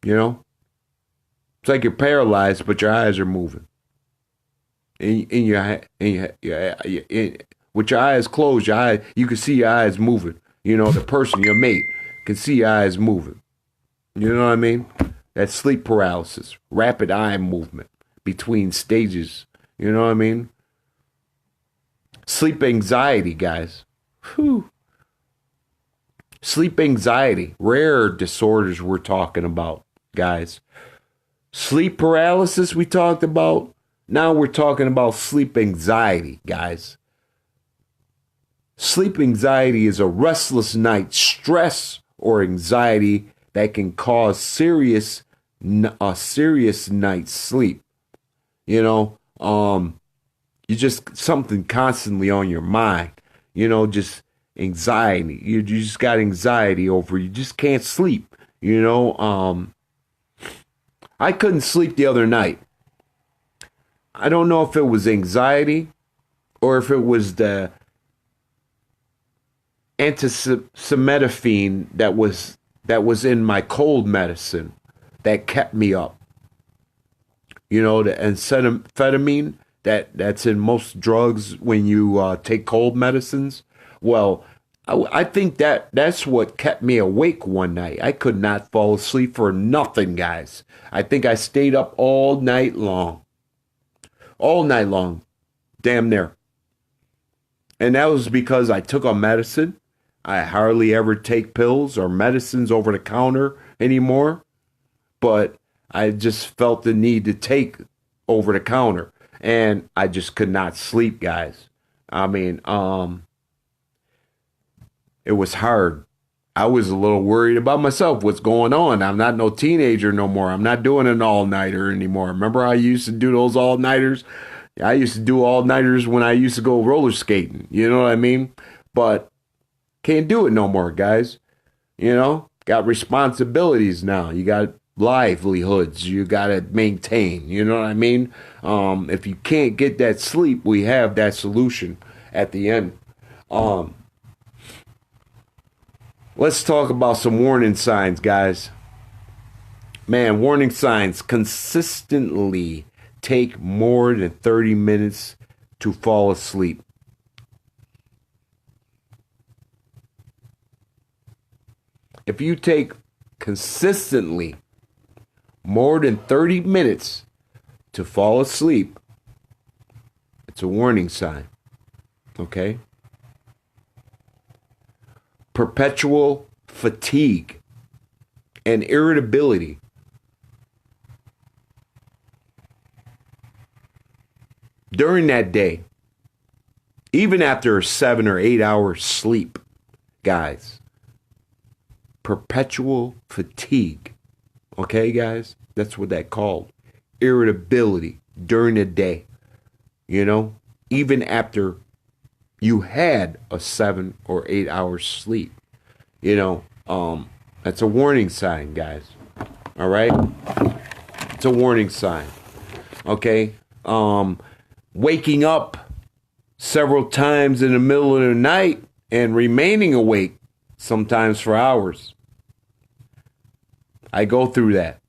You know? It's like you're paralyzed, but your eyes are moving. With your eyes closed, you can see your eyes moving. You know, the person, your mate, can see your eyes moving. You know what I mean? That's sleep paralysis. Rapid eye movement between stages. You know what I mean? Sleep anxiety, guys. Whew. Sleep anxiety. Rare disorders we're talking about, guys. Sleep paralysis we talked about. Now we're talking about sleep anxiety, guys. Sleep anxiety is a restless night stress or anxiety that can cause serious night's sleep. You know, you just something constantly on your mind. You know, just anxiety. You just got anxiety over. You just can't sleep. You know, I couldn't sleep the other night. I don't know if it was anxiety or if it was the antisemetaphine that was in my cold medicine that kept me up. You know, the amphetamine that's in most drugs when you take cold medicines. Well, I think that's what kept me awake one night. I could not fall asleep for nothing, guys. I think I stayed up all night long. All night long. Damn near. And that was because I took a medicine. I hardly ever take pills or medicines over the counter anymore. But I just felt the need to take over the counter. And I just could not sleep, guys. I mean, it was hard. I was a little worried about myself. What's going on? I'm not no teenager no more. I'm not doing an all-nighter anymore. Remember I used to do those all-nighters? I used to do all-nighters when I used to go roller skating. You know what I mean? But can't do it no more, guys. You know? Got responsibilities now. You got livelihoods you got to maintain. You know what I mean? If you can't get that sleep, we have that solution at the end. Let's talk about some warning signs, guys. Man, warning signs. Consistently take more than 30 minutes to fall asleep. If you take consistently more than 30 minutes to fall asleep, it's a warning sign. Okay? Perpetual fatigue and irritability. During that day, even after a 7 or 8 hours sleep, guys, perpetual fatigue. Okay, guys? That's what that called. Irritability during the day. You know, even after you had a 7 or 8 hours sleep. You know, that's a warning sign, guys. All right? It's a warning sign. Okay? Waking up several times in the middle of the night and remaining awake, sometimes for hours. I go through that.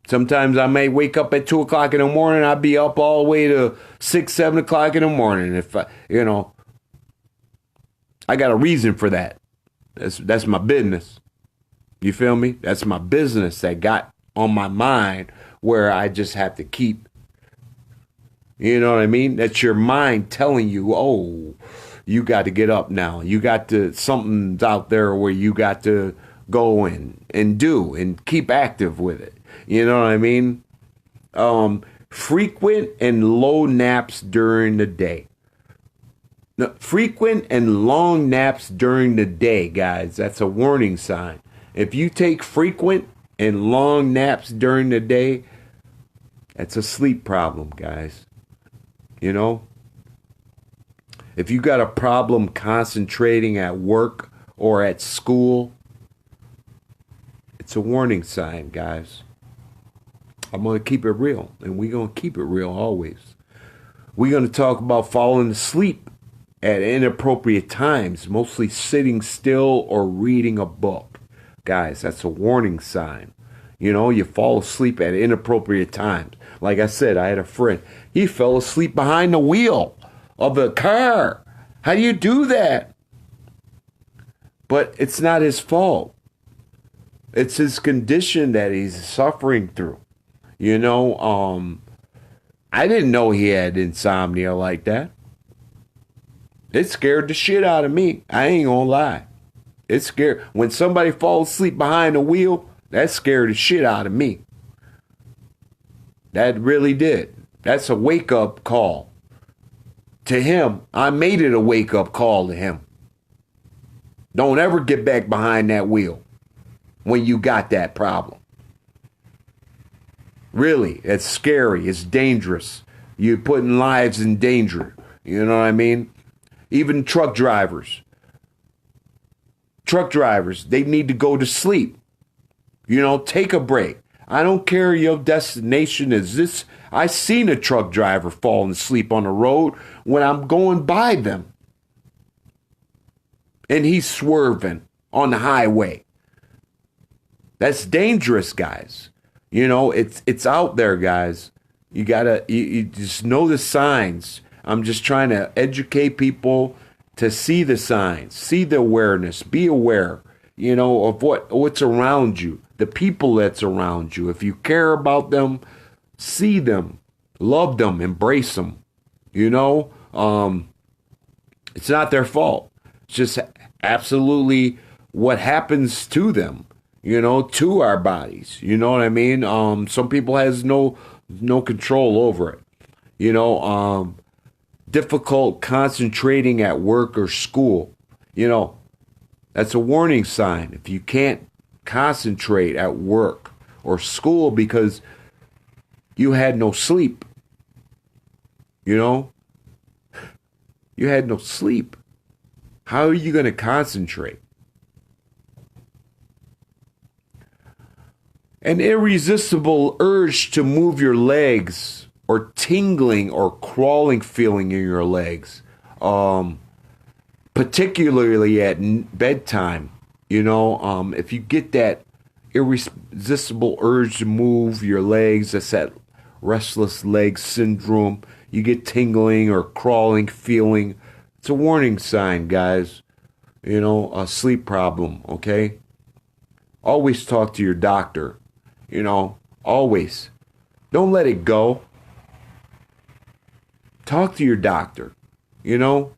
Sometimes I may wake up at 2 o'clock in the morning. I'll be up all the way to 6, 7 o'clock in the morning. If I, I got a reason for that. That's my business. You feel me? That's my business that got on my mind where I just have to keep. You know what I mean? That's your mind telling you, oh, you got to get up now. You got to, something's out there where you got to go and do and keep active with it. You know what I mean? Frequent and low naps during the day. Now, frequent and long naps during the day, guys, that's a warning sign. If you take frequent and long naps during the day, that's a sleep problem, guys. You know? If you got a problem concentrating at work or at school, it's a warning sign, guys. I'm going to keep it real, and we're going to keep it real always. We're going to talk about falling asleep at inappropriate times, mostly sitting still or reading a book. Guys, that's a warning sign. You know, you fall asleep at inappropriate times. Like I said, I had a friend. He fell asleep behind the wheel of a car. How do you do that? But it's not his fault. It's his condition that he's suffering through. You know, I didn't know he had insomnia like that. It scared the shit out of me. I ain't gonna lie. It scared. When somebody falls asleep behind the wheel, that scared the shit out of me. That really did. That's a wake-up call. To him, I made it a wake-up call to him. Don't ever get back behind that wheel when you got that problem. Really, it's scary. It's dangerous. You're putting lives in danger. You know what I mean? Even truck drivers. Truck drivers, they need to go to sleep. You know, take a break. I don't care your destination is this. I seen a truck driver falling asleep on the road when I'm going by them. And he's swerving on the highway. That's dangerous, guys. You know, it's out there, guys. You gotta, you just know the signs. I'm just trying to educate people to see the signs, see the awareness, be aware, you know, of what's around you, the people that's around you. If you care about them, see them, love them, embrace them. You know, it's not their fault. It's just absolutely what happens to them, you know, to our bodies. You know what I mean? Some people has no control over it. You know, difficult concentrating at work or school. You know, that's a warning sign. If you can't concentrate at work or school because you had no sleep, you know, you had no sleep. How are you going to concentrate? An irresistible urge to move your legs or tingling or crawling feeling in your legs, particularly at bedtime. You know, if you get that irresistible urge to move your legs, that's that restless leg syndrome. You get tingling or crawling feeling. It's a warning sign, guys. You know, a sleep problem, okay? Always talk to your doctor. You know, Always. Don't let it go. Talk to your doctor. You know,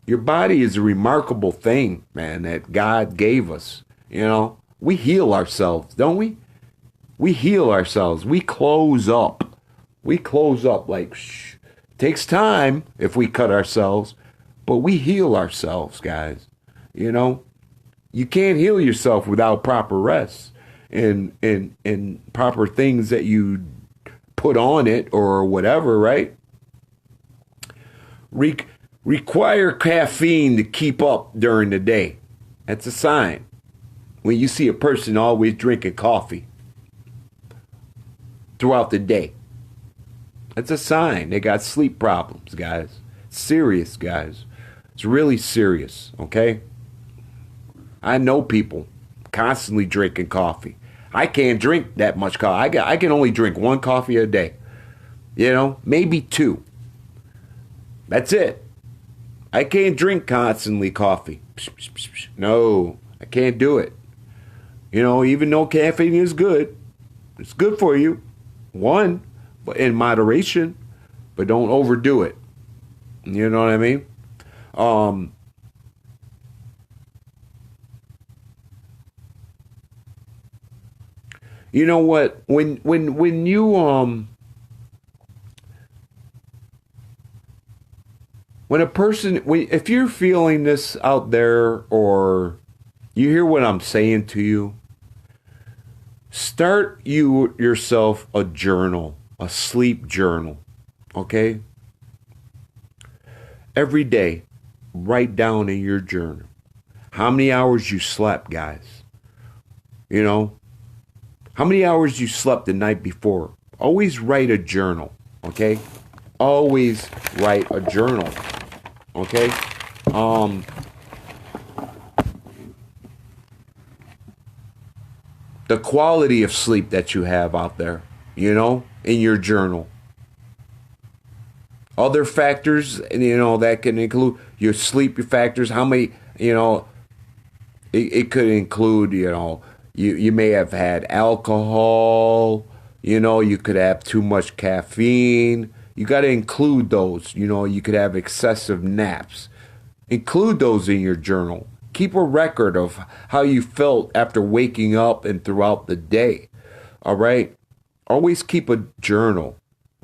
your body is a remarkable thing, man, that God gave us. You know, we heal ourselves, don't we? We heal ourselves. We close up. We close up like, shh. Takes time if we cut ourselves, but we heal ourselves, guys. You know, you can't heal yourself without proper rest and proper things that you put on it or whatever, right? Require caffeine to keep up during the day. That's a sign. When you see a person always drinking coffee throughout the day, that's a sign they got sleep problems, guys. Serious, guys. It's really serious, okay? I know people constantly drinking coffee. I can't drink that much coffee. I can only drink one coffee a day. You know, maybe two. That's it. I can't drink constantly coffee. No, I can't do it. You know, even though caffeine is good, it's good for you. One, but in moderation, but don't overdo it. You know what I mean? You know what? When you when a person if you're feeling this out there or you hear what I'm saying to you, start yourself a journal, a sleep journal, okay? Every day, write down in your journal how many hours you slept, guys. You know, how many hours you slept the night before. Always write a journal, okay? Always write a journal, okay? The quality of sleep that you have out there, you know, in your journal. Other factors, you know, that can include your sleep factors. How many, you know, it could include, you know, you may have had alcohol, you know, you could have too much caffeine. You got to include those, you know, you could have excessive naps. Include those in your journal. Keep a record of how you felt after waking up and throughout the day. All right? Always keep a journal.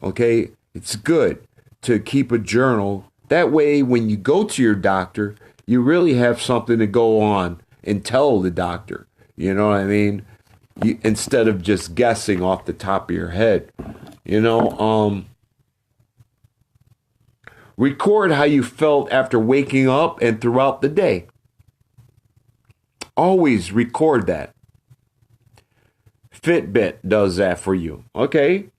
Okay? It's good to keep a journal. That way, when you go to your doctor, you really have something to go on and tell the doctor. You know what I mean? Instead of just guessing off the top of your head. You know, record how you felt after waking up and throughout the day. Always record that. Fitbit does that for you. Okay,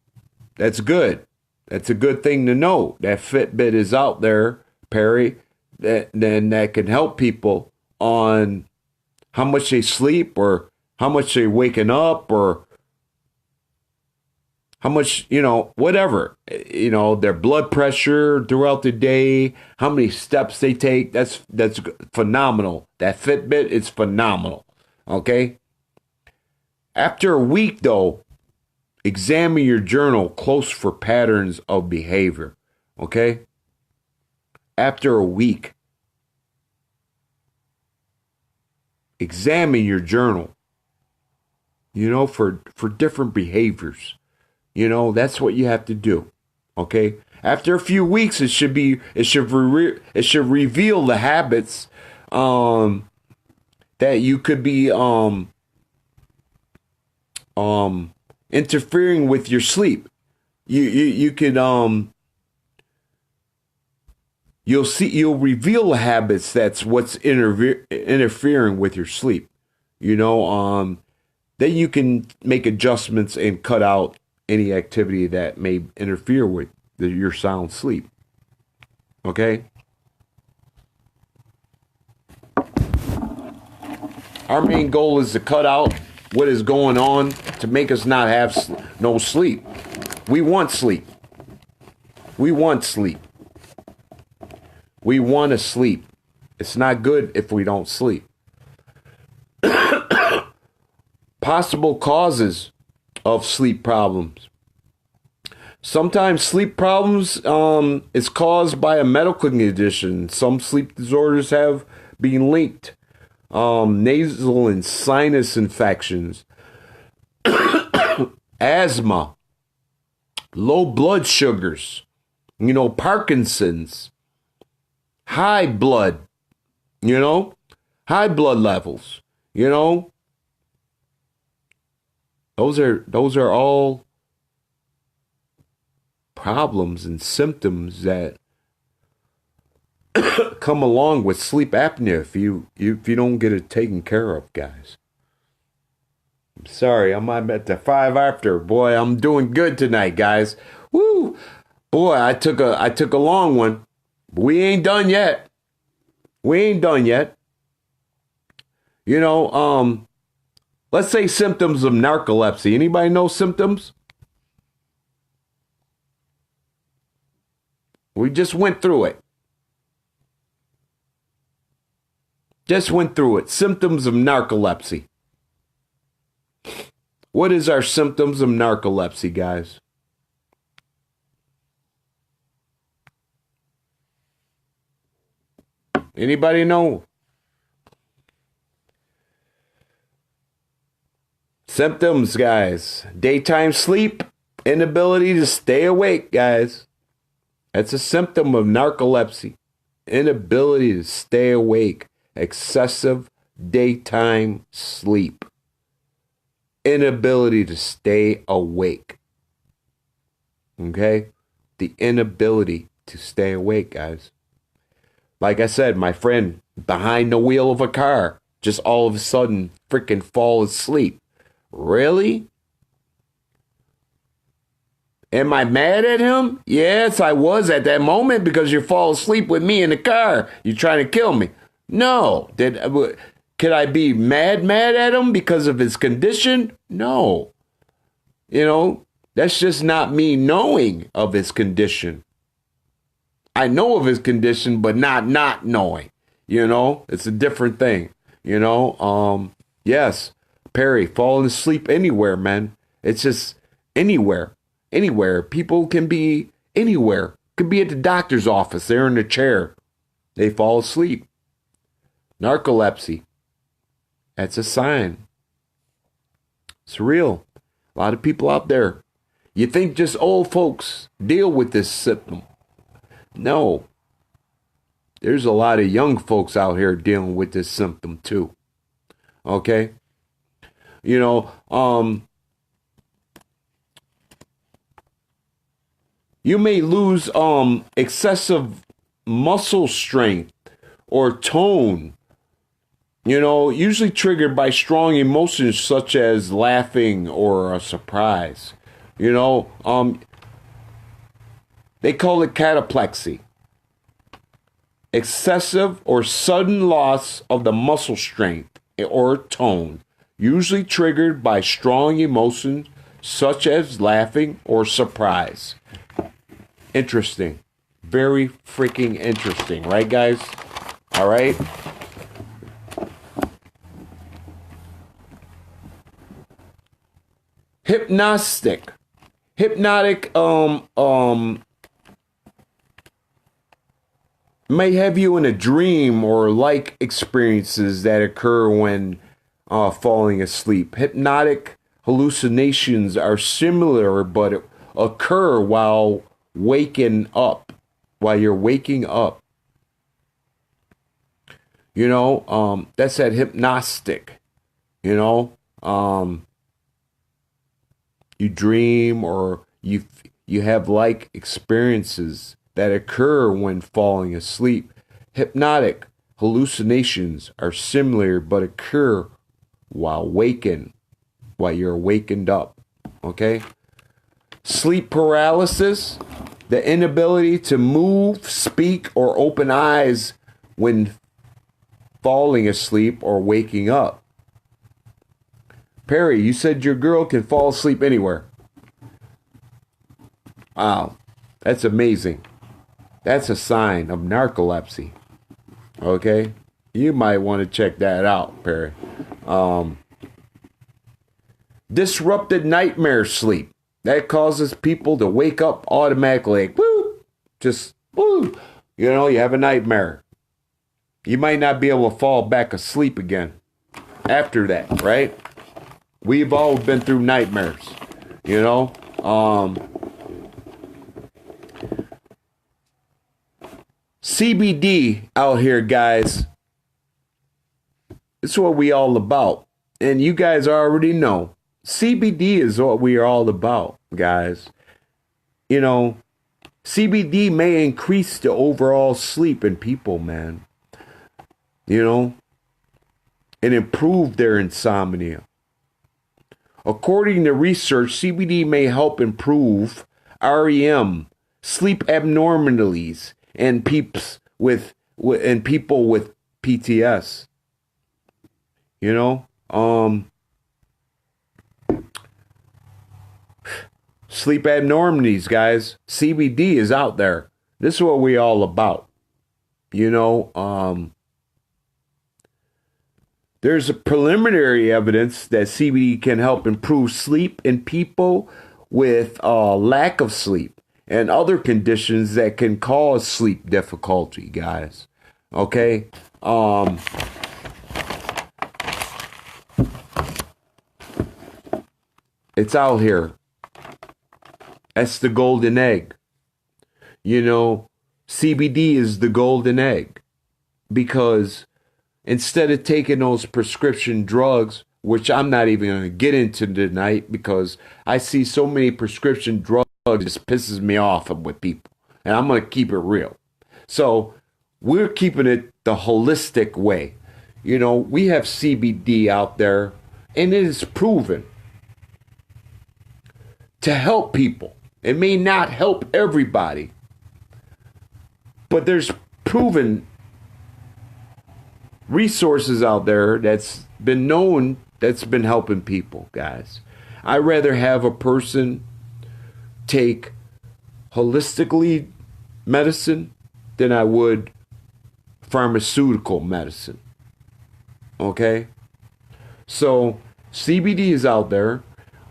that's good. That's a good thing to know. That Fitbit is out there, Perry, that can help people on how much they sleep or how much they're waking up or how much, you know, whatever, you know, their blood pressure throughout the day, how many steps they take. That's phenomenal. That Fitbit is phenomenal. Okay. After a week, though, examine your journal close for patterns of behavior. Okay. After a week, examine your journal, you know, for different behaviors. You know, that's what you have to do. Okay. After a few weeks, it should reveal the habits that you could be interfering with your sleep. You could you'll reveal the habits that's what's interfering with your sleep. You know, then you can make adjustments and cut out any activity that may interfere with your sound sleep. Okay? Our main goal is to cut out what is going on to make us not have no sleep. We want sleep. We want sleep. We want to sleep. It's not good if we don't sleep. Possible causes of sleep problems. Sometimes sleep problems is caused by a medical condition. Some sleep disorders have been linked. Nasal and sinus infections, asthma, low blood sugars, Parkinson's, high blood levels, those are all problems and symptoms that come along with sleep apnea if you don't get it taken care of, guys. I'm sorry, I'm at the 5 after. Boy, I'm doing good tonight, guys. Woo! Boy, I took a long one. But we ain't done yet. Let's say symptoms of narcolepsy. Anybody know symptoms? We just went through it. Symptoms of narcolepsy. What is our symptoms of narcolepsy, guys? Anybody know? Symptoms, guys. Daytime sleep, inability to stay awake, guys. That's a symptom of narcolepsy. Inability to stay awake. Excessive daytime sleep. Inability to stay awake. Okay? The inability to stay awake, guys. Like I said, my friend behind the wheel of a car just all of a sudden freaking fall asleep. Really? Am I mad at him? Yes, I was at that moment because you fall asleep with me in the car. You're trying to kill me. No. Could I be mad at him because of his condition? No. That's just not me knowing of his condition. I know of his condition, but not knowing. It's a different thing. Yes, Perry, falling asleep anywhere, man. It's just anywhere. People can be anywhere. Could be at the doctor's office. They're in a chair. They fall asleep. Narcolepsy. That's a sign. It's real. A lot of people out there. You think just old folks deal with this symptom. No. There's a lot of young folks out here dealing with this symptom too. Okay? You may lose excessive muscle strength or tone, usually triggered by strong emotions such as laughing or a surprise. They call it cataplexy. Excessive or sudden loss of the muscle strength or tone, usually triggered by strong emotions such as laughing or surprise. Interesting. Very freaking interesting, right, guys? All right. Hypnotic may have you in a dream or like experiences that occur when falling asleep. Hypnotic hallucinations are similar but occur while waking up, while you're waking up. That's that hypnotic, you dream or you have like experiences that occur when falling asleep. Hypnotic hallucinations are similar but occur while you're wakened up. Okay? Sleep paralysis, the inability to move, speak, or open eyes when falling asleep or waking up. Perry, you said your girl can fall asleep anywhere. Wow, that's amazing. That's a sign of narcolepsy. Okay? You might want to check that out, Perry. Disrupted nightmare sleep. That causes people to wake up automatically. Like, woo! Just, woo! You know, you have a nightmare. You might not be able to fall back asleep again after that, right? We've all been through nightmares, you know? CBD out here, guys. It's what we all about. And you guys already know. CBD is what we are all about, guys. You know, CBD may increase the overall sleep in people, man. You know, and improve their insomnia. According to research, CBD may help improve REM, sleep abnormalities, and people with PTS. You know, sleep abnormalities, guys. CBD is out there. This is what we all about. You know, there's a preliminary evidence that CBD can help improve sleep in people with lack of sleep and other conditions that can cause sleep difficulty, guys. Okay? It's out here. That's the golden egg. You know, CBD is the golden egg because instead of taking those prescription drugs, which I'm not even going to get into tonight because I see so many prescription drugs, it just pisses me off with people. And I'm going to keep it real. So we're keeping it the holistic way. You know, we have CBD out there, and it is proven to help people. It may not help everybody, but there's proven resources out there that's been known that's been helping people, guys. I'd rather have a person take holistically medicine than I would pharmaceutical medicine. Okay? So CBD is out there.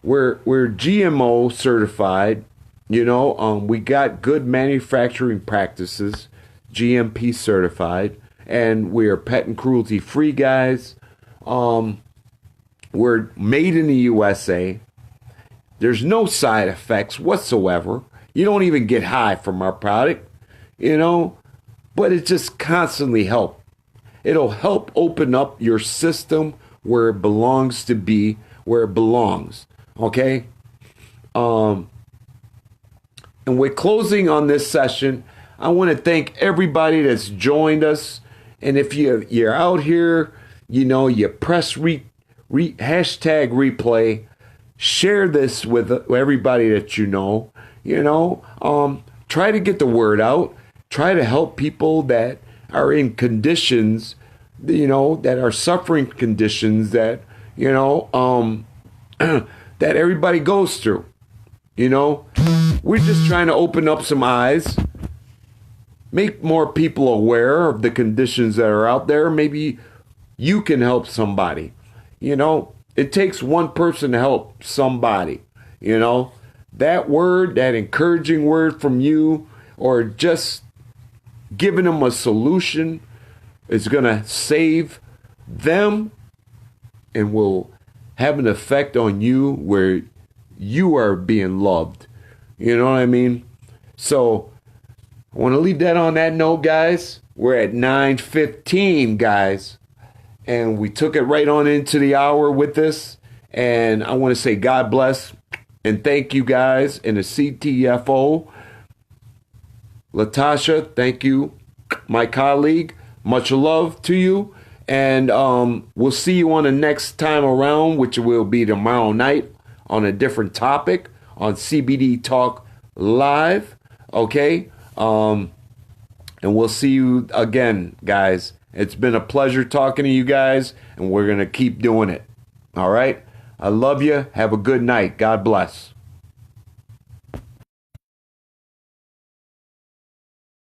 We're GMO certified. You know, we got good manufacturing practices, GMP certified. And we are pet and cruelty free, guys. We're made in the USA. There's no side effects whatsoever. You don't even get high from our product, you know. But it just constantly helps. It'll help open up your system where it belongs to be, where it belongs. Okay? And we're closing on this session. I want to thank everybody that's joined us. And if you're out here, you know, you press hashtag replay, share this with everybody that you know, try to get the word out, try to help people that are in conditions, you know, that are suffering conditions that, you know, that everybody goes through, you know. We're just trying to open up some eyes. Make more people aware of the conditions that are out there. Maybe you can help somebody. You know, it takes one person to help somebody. You know, that word, that encouraging word from you, or just giving them a solution is going to save them and will have an effect on you where you are being loved. You know what I mean? So I want to leave that on that note, guys. We're at 9:15, guys. And we took it right on into the hour with this. And I want to say God bless and thank you guys in the CTFO. Latasha, thank you. My colleague, much love to you. And we'll see you on the next time around, which will be tomorrow night on a different topic on CBD Talk Live. Okay? And we'll see you again, guys. It's been a pleasure talking to you guys, and we're going to keep doing it. All right? I love you. Have a good night. God bless.